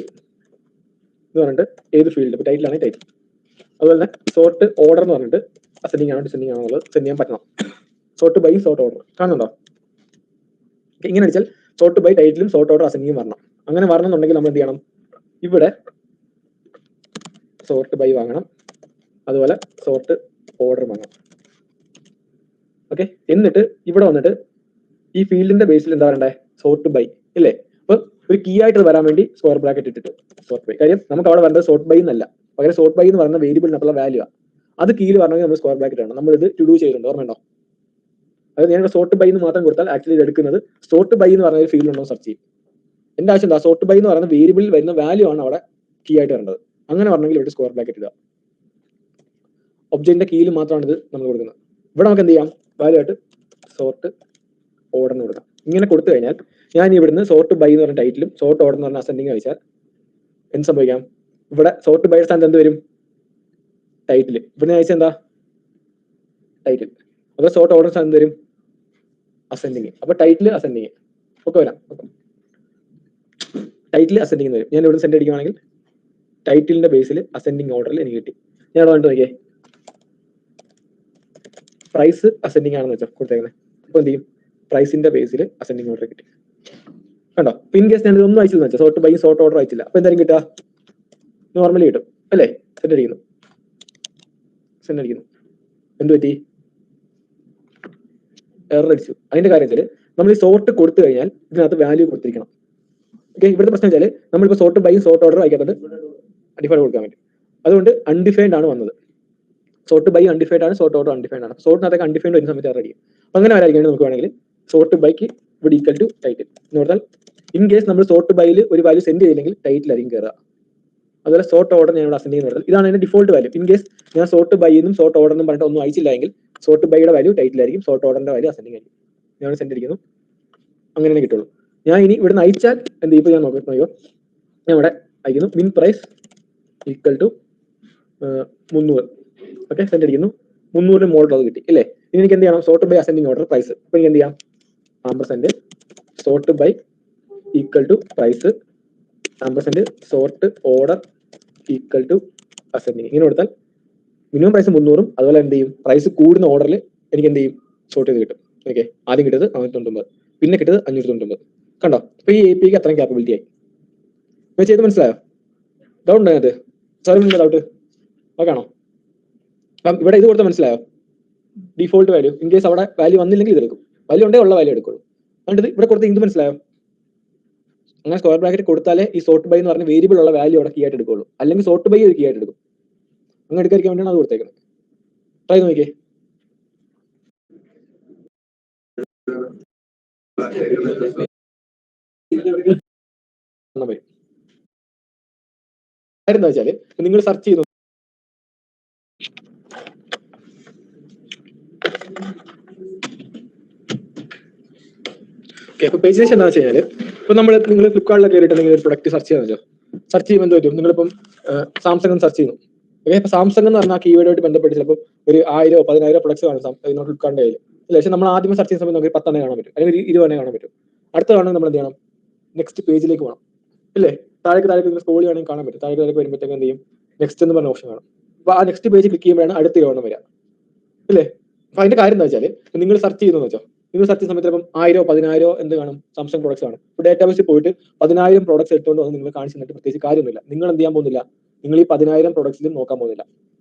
എന്ന് പറഞ്ഞിട്ട് ഏത് ഫീൽഡ്, ടൈറ്റിലാണ് ടൈറ്റിൽ, അതുപോലെ തന്നെ സോർട്ട് ഓർഡർ എന്ന് പറഞ്ഞിട്ട് അസെൻഡിങ് ആണോ ഡിസെൻഡിങ് ആണോ എന്നുള്ളത് സെൻഡ് ചെയ്യാൻ പറ്റണം. സോർട്ട് ബൈ സോർട്ട് ഓർഡർ കാണുന്നുണ്ടോ? ഇങ്ങനെ അടിച്ചാൽ സോർട്ട് ബൈ ടൈറ്റിലും സോർട്ട് ഓർഡർ അസെൻഡിങ്ങും വരണം. അങ്ങനെ വരണമെന്നുണ്ടെങ്കിൽ നമ്മൾ എന്ത് ചെയ്യണം? ഇവിടെ സോർട്ട് ബൈ വാങ്ങണം, അതുപോലെ സോർട്ട് ഓർഡർ വാങ്ങണം. ഓക്കെ, എന്നിട്ട് ഇവിടെ വന്നിട്ട് ഈ ഫീൽഡിന്റെ ബേസിൽ എന്താ പറയണ്ടേ? സോർട്ട് ബൈ ഇല്ലേ? അപ്പൊ ഒരു കീ ആയിട്ട് വരാൻ വേണ്ടി സ്ക്വയർ ബ്രാക്കറ്റ് ഇട്ടിട്ട് സോർട്ട് ബൈ. കാര്യം നമുക്ക് അവിടെ വരേണ്ടത് സോർട്ട് ബൈ എന്നല്ല, പകരം സോർട്ട് ബൈ എന്ന് പറയുന്ന വേരിയബിളിനുള്ള വാല്യൂ ആണ്. അത് കീയിൽ വരണമെങ്കിൽ നമ്മൾ സ്ക്വയർ ബ്രാക്കറ്റ് ആണ്. നമ്മൾ ഇത് ടു ഡു ചെയ്തിട്ടുണ്ട്, ഓർമ്മയുണ്ടോ? അത് ഞാൻ സോർട്ട് ബൈ എന്ന് മാത്രം കൊടുത്താൽ ആക്ച്വലി ഇത് എടുക്കുന്നത് സോർട്ട് ബൈ എന്ന് പറഞ്ഞ ഒരു ഫീൽഡ് ഉണ്ടോ സെർച്ച് ചെയ്യും. എന്റെ ആവശ്യം എന്താ? സോർട്ട് ബൈ എന്ന് പറയുന്ന വേരിയബിളിൽ വരുന്ന വാല്യൂ ആണ് അവിടെ കീ ആയിട്ട് വരേണ്ടത്. അങ്ങനെ വരണമെങ്കിൽ ഇവിടെ സ്ക്വയർ ബ്രാക്കറ്റ് ഇടുക. ഒബ്ജക്റ്റിന്റെ കീയിൽ മാത്രമാണ് ഇത് നമ്മൾ കൊടുക്കുന്നത്. ഇവിടെ നമുക്ക് എന്ത് ചെയ്യാം? വാല്യൂ ആയിട്ട് സോർട്ട് ഓർഡറിന് കൊടുക്കാം. ഇങ്ങനെ കൊടുത്തു കഴിഞ്ഞാൽ ഞാൻ ഇവിടുന്ന് സോർട്ട് ബൈ എന്ന് പറഞ്ഞ ടൈറ്റിലും സോർട്ട് ഓർഡർ എന്ന് പറഞ്ഞ അസെൻഡിങ് അയച്ചാൽ എന്ത് സംഭവിക്കാം? ഇവിടെ സോർട്ട് ബൈ സ്ഥാനത്ത് എന്ത് വരും? ടൈറ്റിൽ. ഇവിടെ അയച്ചാൽ എന്താ? ടൈറ്റിൽ. അപ്പൊ സോർട്ട് ഓർഡർ സ്ഥാനത്ത് വരും അസെൻഡിങ്. അപ്പൊ ടൈറ്റിൽ അസെൻഡിങ് ഒക്കെ വരാം. ടൈറ്റിൽ അസെൻഡിങ് വരും. ഞാൻ ഇവിടെ സെൻഡ് അടിക്കുകയാണെങ്കിൽ ടൈറ്റിലിന്റെ ബേസിൽ അസെൻഡിങ് ഓർഡറിൽ എനിക്ക് കിട്ടി. ഞാൻ അവിടെ കണ്ടു നോക്കിയേ, പ്രൈസ് അസെൻഡിങ് ആണെന്ന് വെച്ചാൽ കൊടുത്തേക്കുന്നത്. അപ്പൊ എന്ത് ചെയ്യും? പ്രൈസിന്റെ ബേസിൽ അസെൻഡിങ് ഓർഡർ കിട്ടി. കണ്ടോ? ഇൻ കേസ് ഞാൻ ഇതൊന്നും അയച്ചില്ലെന്ന് വെച്ചാൽ സോർട്ട് ബൈ സോർട്ട് ഓർഡർ അയച്ചില്ല, അപ്പൊ എന്തായാലും കിട്ടുക? നോർമലി കിട്ടും അല്ലേ? സെൻഡ് അടിക്കുന്നു. എന്ത് പറ്റി? എറർ അടിച്ചു. അതിന്റെ കാര്യത്തിൽ നമ്മൾ ഈ സോർട്ട് കൊടുത്തു കഴിഞ്ഞാൽ ഇതിനകത്ത് വാല്യൂ കൊടുത്തിരിക്കണം. ഓക്കെ, ഇവിടുത്തെ പ്രശ്നം വെച്ചാൽ നമ്മളിപ്പോൾ സോർട്ട് ബൈ സോർട്ട് ഓർഡർ അയക്കാത്തത് ഡിഫൈൻഡ് കൊടുക്കാൻ വേണ്ടി, അതുകൊണ്ട് അൺഡിഫൈൻഡ് ആണ് വന്നത്. സോർട്ട് ബൈ അൺഡിഫൈൻഡ് ആണ്, സോർട്ട് ഓർഡർ അൺഡിഫൈൻഡ് ആണ്. സോർട്ടിനകത്തേക്ക് അൺഡിഫൈൻഡ് വരുന്ന സമയത്ത് എറർ അടിക്കും. അപ്പൊ അങ്ങനെ വരാതിരിക്കാൻ നമുക്ക് വേണമെങ്കിൽ സോർട്ട് ബൈക്ക് ഇവിടെ ഈക്വൽ ടു ടൈറ്റിൽ എന്ന് പറഞ്ഞാൽ ഇൻ കേസ് നമ്മൾ സോർട്ട് ബൈയിൽ ഒരു വാല്യൂ സെൻഡ് ചെയ്തില്ലെങ്കിൽ ടൈറ്റിൽ ആയിരിക്കും കയറുക. അതുപോലെ സോർട്ട് ഓർഡർ ഞാൻ ഇവിടെ അസെൻഡ് ചെയ്യുന്നത് ഇതാണ് അതിന്റെ ഡിഫോൾട്ട് വാല്യൂ. ഇൻ കേസ് ഞാൻ സോർട്ട് ബൈ എന്നും സോർട്ട് ഓർഡർ എന്നും പറഞ്ഞിട്ട് ഒന്നും അയച്ചില്ല എങ്കിൽ സോർട്ട് ബൈയുടെ വാല്യൂ ടൈറ്റിലായിരിക്കും, സോർട്ട് ഓർഡറിന്റെ വാല്യൂ അസെൻഡിങ് ആയിരിക്കും. ഞാൻ സെൻഡ് അടിക്കുന്നു, അങ്ങനെ കിട്ടുള്ളൂ. ഞാൻ ഇനി ഇവിടെ നിന്ന് അയച്ചാൽ എന്ത് ചെയ്യും? ഞാൻ നോക്കിയോ, ഞാൻ ഇവിടെ അയക്കുന്നു min price equal to 300. Okay, send അടിക്കുന്നു. 300 മോഡൽ അത് കിട്ടി അല്ലേ? ഇനി എനിക്ക് എന്ത് ചെയ്യണം? Sort by ascending order price. അപ്പൊ എനിക്ക് എന്ത് ചെയ്യാം? Ampersand sort by equal to price ampersand sort order equal to ascending. ഇങ്ങനെ കൊടുത്താൽ മിനിമം പ്രൈസ് 300, അതുപോലെ എന്ത് ചെയ്യും? പ്രൈസ് കൂടുന്ന ഓർഡറിൽ എനിക്ക് എന്ത് ചെയ്യും? സോർട്ട് ചെയ്ത് കിട്ടും. ഓക്കെ, ആദ്യം കിട്ടത് 499, പിന്നെ കിട്ടത് 599. കണ്ടോ? അപ്പൊ ഈ APIക്ക് അത്രയും ക്യാപ്പബിലിറ്റി ആയി. ചെയ്ത് മനസ്സിലായോ? ഡൗട്ട് ഉണ്ടോ അതിനകത്ത്? സാറിന് ഡൗട്ട്? ഓക്കെ ആണോ? അപ്പം ഇവിടെ ഇത് കൊടുത്താൽ മനസ്സിലായോ? Default value. ഇൻ കേസ് അവിടെ വാല്യൂ വന്നില്ലെങ്കിൽ ഇതെടുക്കും, വാല്യൂ ഉണ്ടെങ്കിൽ ഉള്ള വാല്യൂ എടുക്കുള്ളൂ. അതുകൊണ്ട് ഇവിടെ കൊടുത്ത എന്ത് മനസ്സിലായോ? അങ്ങനെ സ്ക്വയർ ബ്രാക്കറ്റ് കൊടുത്താലേ ഈ സോർട്ട് ബൈ എന്ന് പറഞ്ഞ വേരിയബിൾ ഉള്ള വാല്യൂ അവിടെ കീ ആയിട്ട് എടുക്കുള്ളൂ. അല്ലെങ്കിൽ സോർട്ട് ബൈ ഒരു കീ ആയിട്ട് എടുക്കും. അങ്ങനെ എടുക്കാതിരിക്കാൻ വേണ്ടിയാണ് അത് കൊടുത്തേക്കുന്നത്. ട്രൈ നോക്കിയേ. എന്താ വെച്ചാല് നിങ്ങൾ സെർച്ച് ചെയ്തു അപ്പൊ പേജിനേഷൻ എന്താ വെച്ച് കഴിഞ്ഞാല് ഇപ്പൊ നിങ്ങൾ ഫ്ലിപ്കാർട്ടിലൊക്കെ കയറിയിട്ട് നിങ്ങൾ ഒരു പ്രൊഡക്റ്റ് സെർച്ച് ചെയ്യാൻ വെച്ചോ. സെർച്ച് ചെയ്യുമ്പോൾ എന്ത് പറ്റും? നിങ്ങളിപ്പം സാംസങ് സെർച്ച് ചെയ്യുന്നു. ഓക്കെ, ഇപ്പൊ സാംസങ് എന്ന് പറഞ്ഞാൽ കീവേഡുമായിട്ട് ബന്ധപ്പെട്ട് ചിലപ്പോൾ ഒരു 1000 10,000 പ്രൊഡക്ട്സ് കാണും ഫ്ലിപ്കാർട്ടിന്റെ കയ്യിൽ. അല്ല, പക്ഷെ നമ്മൾ ആദ്യം സെർച്ച് ചെയ്യുന്ന സമയത്ത് നമുക്ക് 10 കാണാൻ പറ്റും, അല്ലെങ്കിൽ 20 കാണാൻ പറ്റും. അടുത്ത കാണാൻ നമ്മൾ എന്ത് ചെയ്യണം? നെക്സ്റ്റ് പേജിലേക്ക് പോകണം, ഇല്ലേ? താഴേക്ക് സ്ക്രോൾ ചെയ്യണമെങ്കിൽ കാണാൻ പറ്റും. താഴേക്ക് വരുമ്പോഴത്തേക്ക് എന്ത് ചെയ്യും? നെക്സ്റ്റ് എന്ന് പറഞ്ഞ ഓപ്ഷൻ കാണും. അപ്പൊ ആ നെക്സ്റ്റ് പേജ് ക്ലിക്ക് ചെയ്യുമ്പോഴാണ് അടുത്ത ഇരവണ്ണം വരിക, ഇല്ലേ? അപ്പൊ അതിന്റെ കാര്യം എന്താ വെച്ചാൽ നിങ്ങൾ സെർച്ച് ചെയ്യുന്നതെന്ന് വെച്ചോ, നിങ്ങൾ സെർച്ച് ചെയ്യുന്ന സമയത്ത് ഇപ്പം 1000 10,000 എന്ത് കാണും? സാംസങ് പ്രോഡക്ട്സ് ആണ്. ഇപ്പൊ ഡേറ്റാബേസിൽ പോയിട്ട് 10,000 പ്രോഡക്ട്സ് എടുത്തുകൊണ്ട് വന്ന് നിങ്ങൾ കാണിച്ചു തന്നിട്ട് പ്രത്യേകിച്ച് കാര്യമൊന്നുമില്ല. നിങ്ങൾ എന്ത് ചെയ്യാൻ പോകുന്നില്ല? നിങ്ങൾ ഈ 10,000 പ്രോഡക്ട്സിലും നോക്കാൻ പോകുന്നില്ല.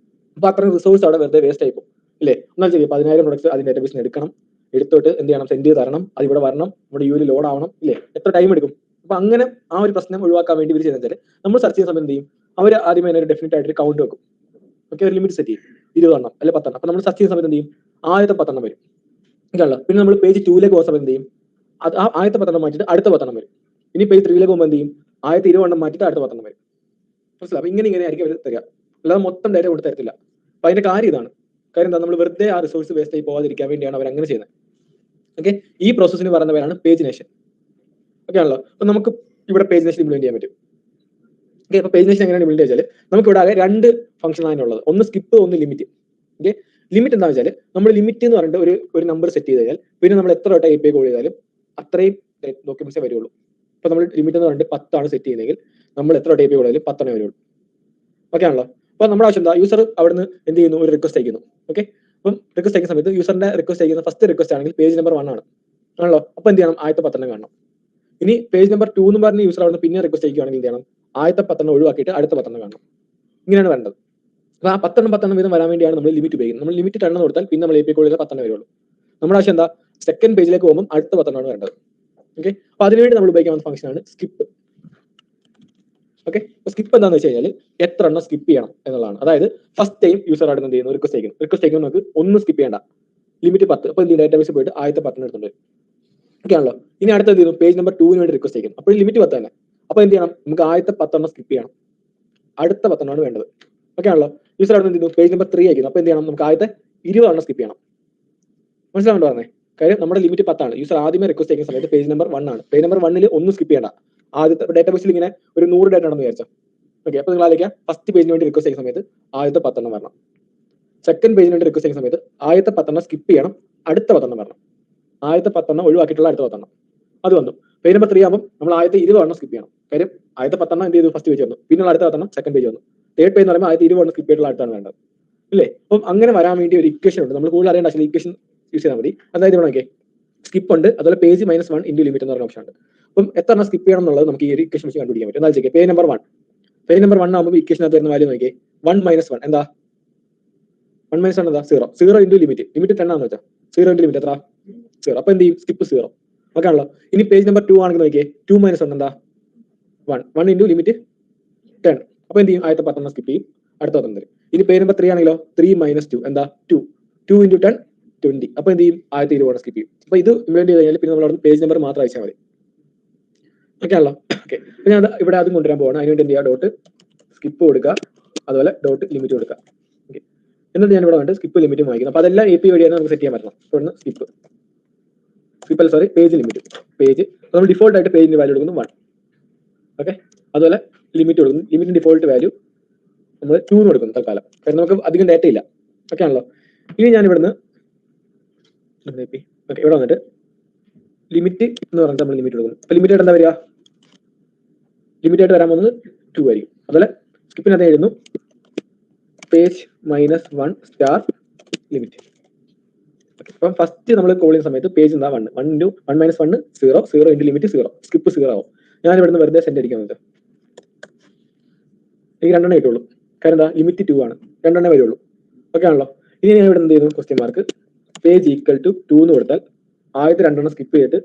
അപ്പൊ അത്രയും റിസോഴ്സ് അവിടെ വെറുതെ വേസ്റ്റ് ആയിപ്പോ, ഇല്ലേ? എന്നാൽ ശരി, 10,000 പ്രൊഡക്ട്സ് അതിന്റെ ഡേറ്റാബേസിന് എടുക്കണം, എടുത്തോട്ട് എന്ത് ചെയ്യണം? സെൻഡ് ചെയ്ത് തരണം, അത് ഇവിടെ വരണം, ഇവിടെ യു ലോഡ് ആവണം, ഇല്ലേ? എത്ര ടൈം എടുക്കും? അപ്പൊ അങ്ങനെ ആ ഒരു പ്രശ്നം ഒഴിവാക്കാൻ വേണ്ടി ഇവർ ചെയ്യുന്നത് നമ്മൾ സെർച്ച് ചെയ്യുന്ന സമയത്ത് എന്ത് ചെയ്യും? അവർ ആദ്യമേ ഒരു ഡെഫിനറ്റ് ആയിട്ട് കൗണ്ട് വെക്കും. ഓക്കെ, ഒരു ലിമിറ്റ് സെറ്റ് ചെയ്യും, 20 എണ്ണം അല്ലെ 10 എണ്ണം. അപ്പൊ നമ്മൾ സെർച്ച് ചെയ്യുന്ന സമയത്ത് എന്ത് ചെയ്യും? ആദ്യത്തെ 10 എണ്ണം വരും, ഇതല്ല. പിന്നെ നമ്മൾ പേജ് 2ലേക്ക് പോകുന്ന സമയത്ത് എന്ത് ചെയ്യും? അത് ആ ആദ്യത്തെ 10 എണ്ണം മാറ്റിയിട്ട് അടുത്ത 10 എണ്ണം വരും. ഇനി പേജ് 3ലേക്ക് പോകുമ്പോൾ എന്ത് ചെയ്യും? ആദ്യത്തെ 20 എണ്ണം മാറ്റിയിട്ട് അടുത്ത 10 എണ്ണം വരും. മനസ്സിലാവും? അപ്പൊ ഇങ്ങനെ ആയിരിക്കും അവർ തരിക, അല്ലാതെ മൊത്തം ഡേറ്റ കൊടുത്ത് തരത്തില്ല. അപ്പൊ അതിന്റെ കാര്യം ഇതാണ്. കാര്യം എന്താ? നമ്മൾ വെറുതെ ആ റിസോഴ്സ് വേസ്റ്റ് ആയി പോകാതിരിക്കാൻ വേണ്ടിയാണ് അവർ അങ്ങനെ ചെയ്യുന്നത്. ഓക്കെ, ഈ പ്രോസസ്സിന് പറയുന്ന പേരാണ് പേജിനേഷൻ. ഓക്കെ ആണല്ലോ? അപ്പൊ നമുക്ക് ഇവിടെ പേജിനേഷൻ ഇംപ്ലിമെന്റ് ചെയ്യാൻ പറ്റും. ഓക്കെ, അപ്പൊ പേജിനേഷൻ എങ്ങനെയാണ് ഇംപ്ലിമെന്റ് വെച്ചാൽ നമുക്ക് ഇവിടെ ആകെ 2 ഫംഗ്ഷൻ ആണ് ഉള്ളത്. ഒന്ന് സ്കിപ്പ്, ഒന്ന് ലിമിറ്റ്. ഓക്കെ, ലിമിറ്റ് എന്താ വെച്ചാൽ നമ്മൾ ലിമിറ്റ് എന്ന് പറഞ്ഞിട്ട് ഒരു നമ്പർ സെറ്റ് ചെയ്ത് കഴിഞ്ഞാൽ പിന്നെ നമ്മൾ എത്ര വട്ടം API കോൾ ചെയ്താലും അത്രയും ഡോക്യുമെന്റ്സേ വരുള്ളൂ. ഇപ്പൊ നമ്മൾ ലിമിറ്റ് എന്ന് പറഞ്ഞിട്ട് 10 ആണ് സെറ്റ് ചെയ്യുന്നതെങ്കിൽ നമ്മൾ എത്ര വട്ടം API കോൾ ചെയ്താലും 10 എണ്ണേ വരുള്ളൂ. ഓക്കെ ആണല്ലോ? അപ്പൊ നമ്മുടെ ആവശ്യം എന്താ? യൂസർ അവിടുന്ന് എന്ത് ചെയ്യുന്നു? ഒരു റിക്വസ്റ്റ് അയക്കുന്നു. ഓക്കെ, അപ്പം റിക്വസ്റ്റ് അയക്കുന്ന സമയത്ത് യൂസറിന്റെ റിക്വസ്റ്റ് അയക്കുന്ന ഫസ്റ്റ് റിക്വസ്റ്റ് ആണെങ്കിൽ പേജ് നമ്പർ 1 ആണ്, ആണല്ലോ? അപ്പൊ എന്ത് ചെയ്യണം? ആദ്യത്തെ 10 കാണണം. ഇനി പേജ് നമ്പർ 2 എന്ന് പറഞ്ഞ യൂസർ അവിടുന്ന് പിന്നെ റിക്വസ്റ്റ് അയക്കുകയാണെങ്കിൽ എന്ത് ചെയ്യണം? ആദ്യത്തെ 10 ഒഴിവാക്കിയിട്ട് അടുത്ത 10 കാണണം. ഇങ്ങനെയാണ് വേണ്ടത്. അപ്പൊ ആ 10 വീതം വരാൻ വേണ്ടിയാണ് നമ്മൾ ലിമിറ്റ് ഉപയോഗിക്കുന്നത്. നമ്മൾ ലിമിറ്റ് 10 കൊടുത്താൽ പിന്നെ നമ്മൾ API കോൾ ചെയ്താൽ 10 വരുള്ളൂ. നമ്മുടെ ആവശ്യം എന്താ? സെക്കൻഡ് പേജിലേക്ക് പോകുമ്പോൾ അടുത്ത 10 ആണ് വേണ്ടത്. ഓക്കെ, അപ്പൊ അതിനുവേണ്ടി നമ്മൾ ഉപയോഗിക്കാവുന്ന ഫംഗ്ഷൻ ആണ് സ്കിപ്പ്. ഓക്കെ, സ്കിപ്പ് എന്താണെന്ന് വെച്ച് കഴിഞ്ഞാൽ എത്ര എണ്ണം സ്കിപ്പ് ചെയ്യണം എന്നുള്ളതാണ്. അതായത് ഫസ്റ്റ് ടൈം യൂസർ അവിടെ എന്ത് ചെയ്യുന്നു? റിക്വസ്റ്റ് അയക്കുന്നു നമുക്ക് ഒന്ന് സ്കിപ്പ് ചെയ്യേണ്ട, ലിമിറ്റ് 10. അപ്പൊ എന്ത് ഡേറ്റാബേസിൽ പോയിട്ട് ആദ്യത്തെ 10 എടുത്തിട്ടുണ്ട്. ഓക്കെ ആണല്ലോ? ഇനി അടുത്ത എന്ത് ചെയ്യുന്നു? പേജ് നമ്പർ 2 വേണ്ടി റിക്വസ്റ്റ് അയക്കും. അപ്പോൾ ലിമിറ്റ് 10 തന്നെ. അപ്പൊ എന്ത് ചെയ്യണം? നമുക്ക് ആദ്യത്തെ 10 സ്കിപ്പ് ചെയ്യണം, അടുത്ത 10 വേണ്ടത്. ഓക്കെ ആണല്ലോ? യൂസർ അവിടെ എന്ത് ചെയ്യുന്നു? പേജ് നമ്പർ 3 അയക്കുന്നു. അപ്പൊ എന്ത് ചെയ്യണം? നമുക്ക് ആദ്യത്തെ 20 സ്കിപ്പ് ചെയ്യണം. മനസ്സിലാവുന്നുണ്ടോ പറഞ്ഞേ? കാര്യം നമ്മുടെ ലിമിറ്റ് 10 ആണ്. യൂസർ ആദ്യമേ റിക്വസ്റ്റ് അയക്കുന്ന സമയത്ത് പേജ് നമ്പർ 1 ആണ്. പേജ് നമ്പർ 1 ഒന്നും സ്കിപ്പ് ചെയ്യണ്ട. ആദ്യത്തെ ഡേറ്റാബേസിൽ ഇങ്ങനെ ഒരു 100 ഡേറ്റ ആണെന്ന് വിചാരിച്ചാൽ. ഓക്കെ, അപ്പൊ നിങ്ങൾ ആലോചിക്കുക, ഫസ്റ്റ് പേജിന് വേണ്ടി റിക്വസ്റ്റ് ചെയ്യുന്ന സമയത്ത് ആദ്യത്തെ 10 വരണം. സെക്കൻഡ് പേജിന് വേണ്ടി റിക്വസ്റ്റ് ചെയ്യുന്ന സമയത്ത് ആദ്യത്തെ 10 സ്കിപ്പ് ചെയ്യണം, അടുത്ത 10 വരണം. ആദ്യത്തെ 10 ഒഴിവാക്കിയിട്ടുള്ള അടുത്ത 10. അത് വന്നു. പേജ് നമ്പർ 3 ആകുമ്പോൾ നമ്മൾ ആദ്യത്തെ 20 സ്കിപ്പ് ചെയ്യണം. കാര്യം ആദ്യത്തെ 10 എന്ത് ചെയ്തു? ഫസ്റ്റ് പേജ് വന്നു. പിന്നെ അടുത്ത 10 സെക്കൻഡ് പേജ് വന്നു. തേർഡ് പേജ് എന്ന് പറയുമ്പോൾ ആദ്യത്തെ 20 സ്കിപ്പ് ചെയ്തിട്ടുള്ള അടുത്താണ് വേണ്ടത്, ഇല്ലേ? അപ്പം അങ്ങനെ വരാൻ വേണ്ടി ഒരു ഇക്വേഷൻ ഉണ്ട്. നമ്മൾ കൂടുതൽ അറിയേണ്ട ആവശ്യമില്ല, ഇക്വേഷൻ യൂസ് ചെയ്താൽ മതി. അതായത് ഇവിടെ നോക്കിയേ, സ്കിപ്പ് ഉണ്ട്, അതുപോലെ പേജ് -1 ഇൻറ്റു ലിമിറ്റ് എന്ന് പറഞ്ഞ ഓപ്ഷൻ ഉണ്ട്. അപ്പം എത്ര സ്കിപ്പ് ചെയ്യണം എന്നുള്ളത് നമുക്ക് ഈ ഒരു ഇക്വേഷൻ വെച്ച് കണ്ടുപിടിക്കാൻ പറ്റും. എന്നാൽ പേജ് നമ്പർ 1 ആകുമ്പോൾ ഇക്വേഷനകത്ത് വരുന്ന വാല്യൂ നോക്കിയേ, 1 - 1 എന്താ? 1 - 1 എന്താ? 0. 0 ഇൻറ്റു ലിമിറ്റ് 10 ആണെന്ന് വെച്ചാൽ 0 ഇൻറ്റു ലിമിറ്റ് എത്ര? 0. അപ്പൊ എന്ത് ചെയ്യും? സ്കിപ്പ് 0. ഓക്കെ ആണല്ലോ? ഇനി പേജ് നമ്പർ 2 ആണെങ്കിൽ നോക്കിയേ, 2 - 1 എന്താ? 1. 1 ഇൻറ്റു ലിമിറ്റ് 10. അപ്പൊ എന്ത് ചെയ്യും? ആദ്യത്തെ 10 സ്കിപ്പ് ചെയ്യും, അടുത്ത 10 തരും. ഇനി പേജ് നമ്പർ 3 ആണെങ്കിലോ, 3 - 2 എന്താ? 2. 2 ഇൻറ്റു 10 20. അപ്പൊ എന്ത് ചെയ്യും? ആദ്യത്തെ 20 സ്കിപ്പ് ചെയ്യും. അപ്പൊ ഇത് ഇംപ്ലിമെന്റ് ചെയ്ത് കഴിഞ്ഞാൽ പിന്നെ നമ്മൾ അവിടെ പേജ് നമ്പർ മാത്രം അയച്ചാൽ മതി. ഓക്കെ ആണല്ലോ? ഓക്കെ, ഞാൻ ഇവിടെ അതും കൊണ്ടുവരാൻ പോവാണ്. അതിനുവേണ്ടി എന്ത് ചെയ്യുക? ഡോട്ട് സ്കിപ്പ് കൊടുക്കുക, അതുപോലെ ഡോട്ട് ലിമിറ്റ് കൊടുക്കുക. ഓക്കെ, എന്നിട്ട് ഞാൻ ഇവിടെ വന്നിട്ട് സ്കിപ്പ് ലിമിറ്റും വാങ്ങിക്കുന്നു. അപ്പൊ അതെല്ലാം API വഴിയാണ് നമുക്ക് സെറ്റ് ചെയ്യാൻ പറ്റണം. ഇവിടുന്ന് പേജ് ലിമിറ്റ്, നമ്മൾ ഡിഫോൾട്ട് ആയിട്ട് പേജിന്റെ വാല്യൂ കൊടുക്കുന്നു 1. ഓക്കെ, അതുപോലെ ലിമിറ്റ് കൊടുക്കുന്നു. ലിമിറ്റിന്റെ ഡിഫോൾട്ട് വാല്യൂ നമ്മൾ 2 കൊടുക്കുന്നു തൽക്കാലം, കാരണം നമുക്ക് അധികം ഡേറ്റ ഇല്ല. ഓക്കെ ആണല്ലോ? ഇനി ഞാൻ ഇവിടുന്ന് ഇവിടെ വന്നിട്ട് ലിമിറ്റ് എന്ന് പറഞ്ഞിട്ട് നമ്മൾ ലിമിറ്റ് കൊടുക്കുന്നു. അപ്പൊ ലിമിറ്റ് ആയിട്ട് എന്താ വരിക? ലിമിറ്റ് ആയിട്ട് വരാൻ പോകുന്നത് 2 ആയിരിക്കും. അതുപോലെ സ്കിപ്പിനകത്ത് എഴുതുന്നു പേജ് -1 സ്റ്റാർ ലിമിറ്റ്. അപ്പം ഫസ്റ്റ് നമ്മൾ കോൾ ചെയ്യുന്ന സമയത്ത് പേജ് എന്താ? 1. 1 ഇൻറ്റു 1 - 1 0. 0 into limit 0. സ്കിപ്പ് 0 ആവും. ഞാൻ ഇവിടുന്ന് വെറുതെ സെൻഡ് അടിക്കാൻ പറ്റും. എനിക്ക് 2 കിട്ടുള്ളൂ. കാരണം എന്താ? ലിമിറ്റ് 2 ആണ്, 2 വരുള്ളൂ. ഓക്കെ ആണല്ലോ? ഇനി ഞാൻ ഇവിടെ എന്ത് ചെയ്യുന്നു? ക്വസ്റ്റ്യൻ മാർക്ക് പേജ് = 2 എന്ന് കൊടുത്താൽ ആദ്യത്തെ 2 സ്കിപ്പ് ചെയ്തിട്ട്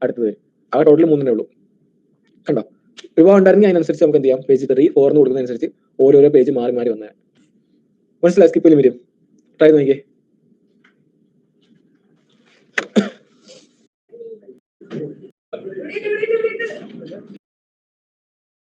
അടുത്തത് വരും. ആ ടോട്ടൽ 3 ഉള്ളൂ. കണ്ടോ? ഒരുപാട് ഉണ്ടായിരുന്നെങ്കിൽ അതിനനുസരിച്ച് നമുക്ക് എന്ത് ചെയ്യാം, പേജ് 3 4 കൊടുക്കുന്നതനുസരിച്ച് ഓരോരോ പേജ് മാറി മാറി വന്നേ. മനസ്സിലായി? സ്കിപ്പ് ചെയ്യും വരും. ട്രൈ നോക്കിയേ.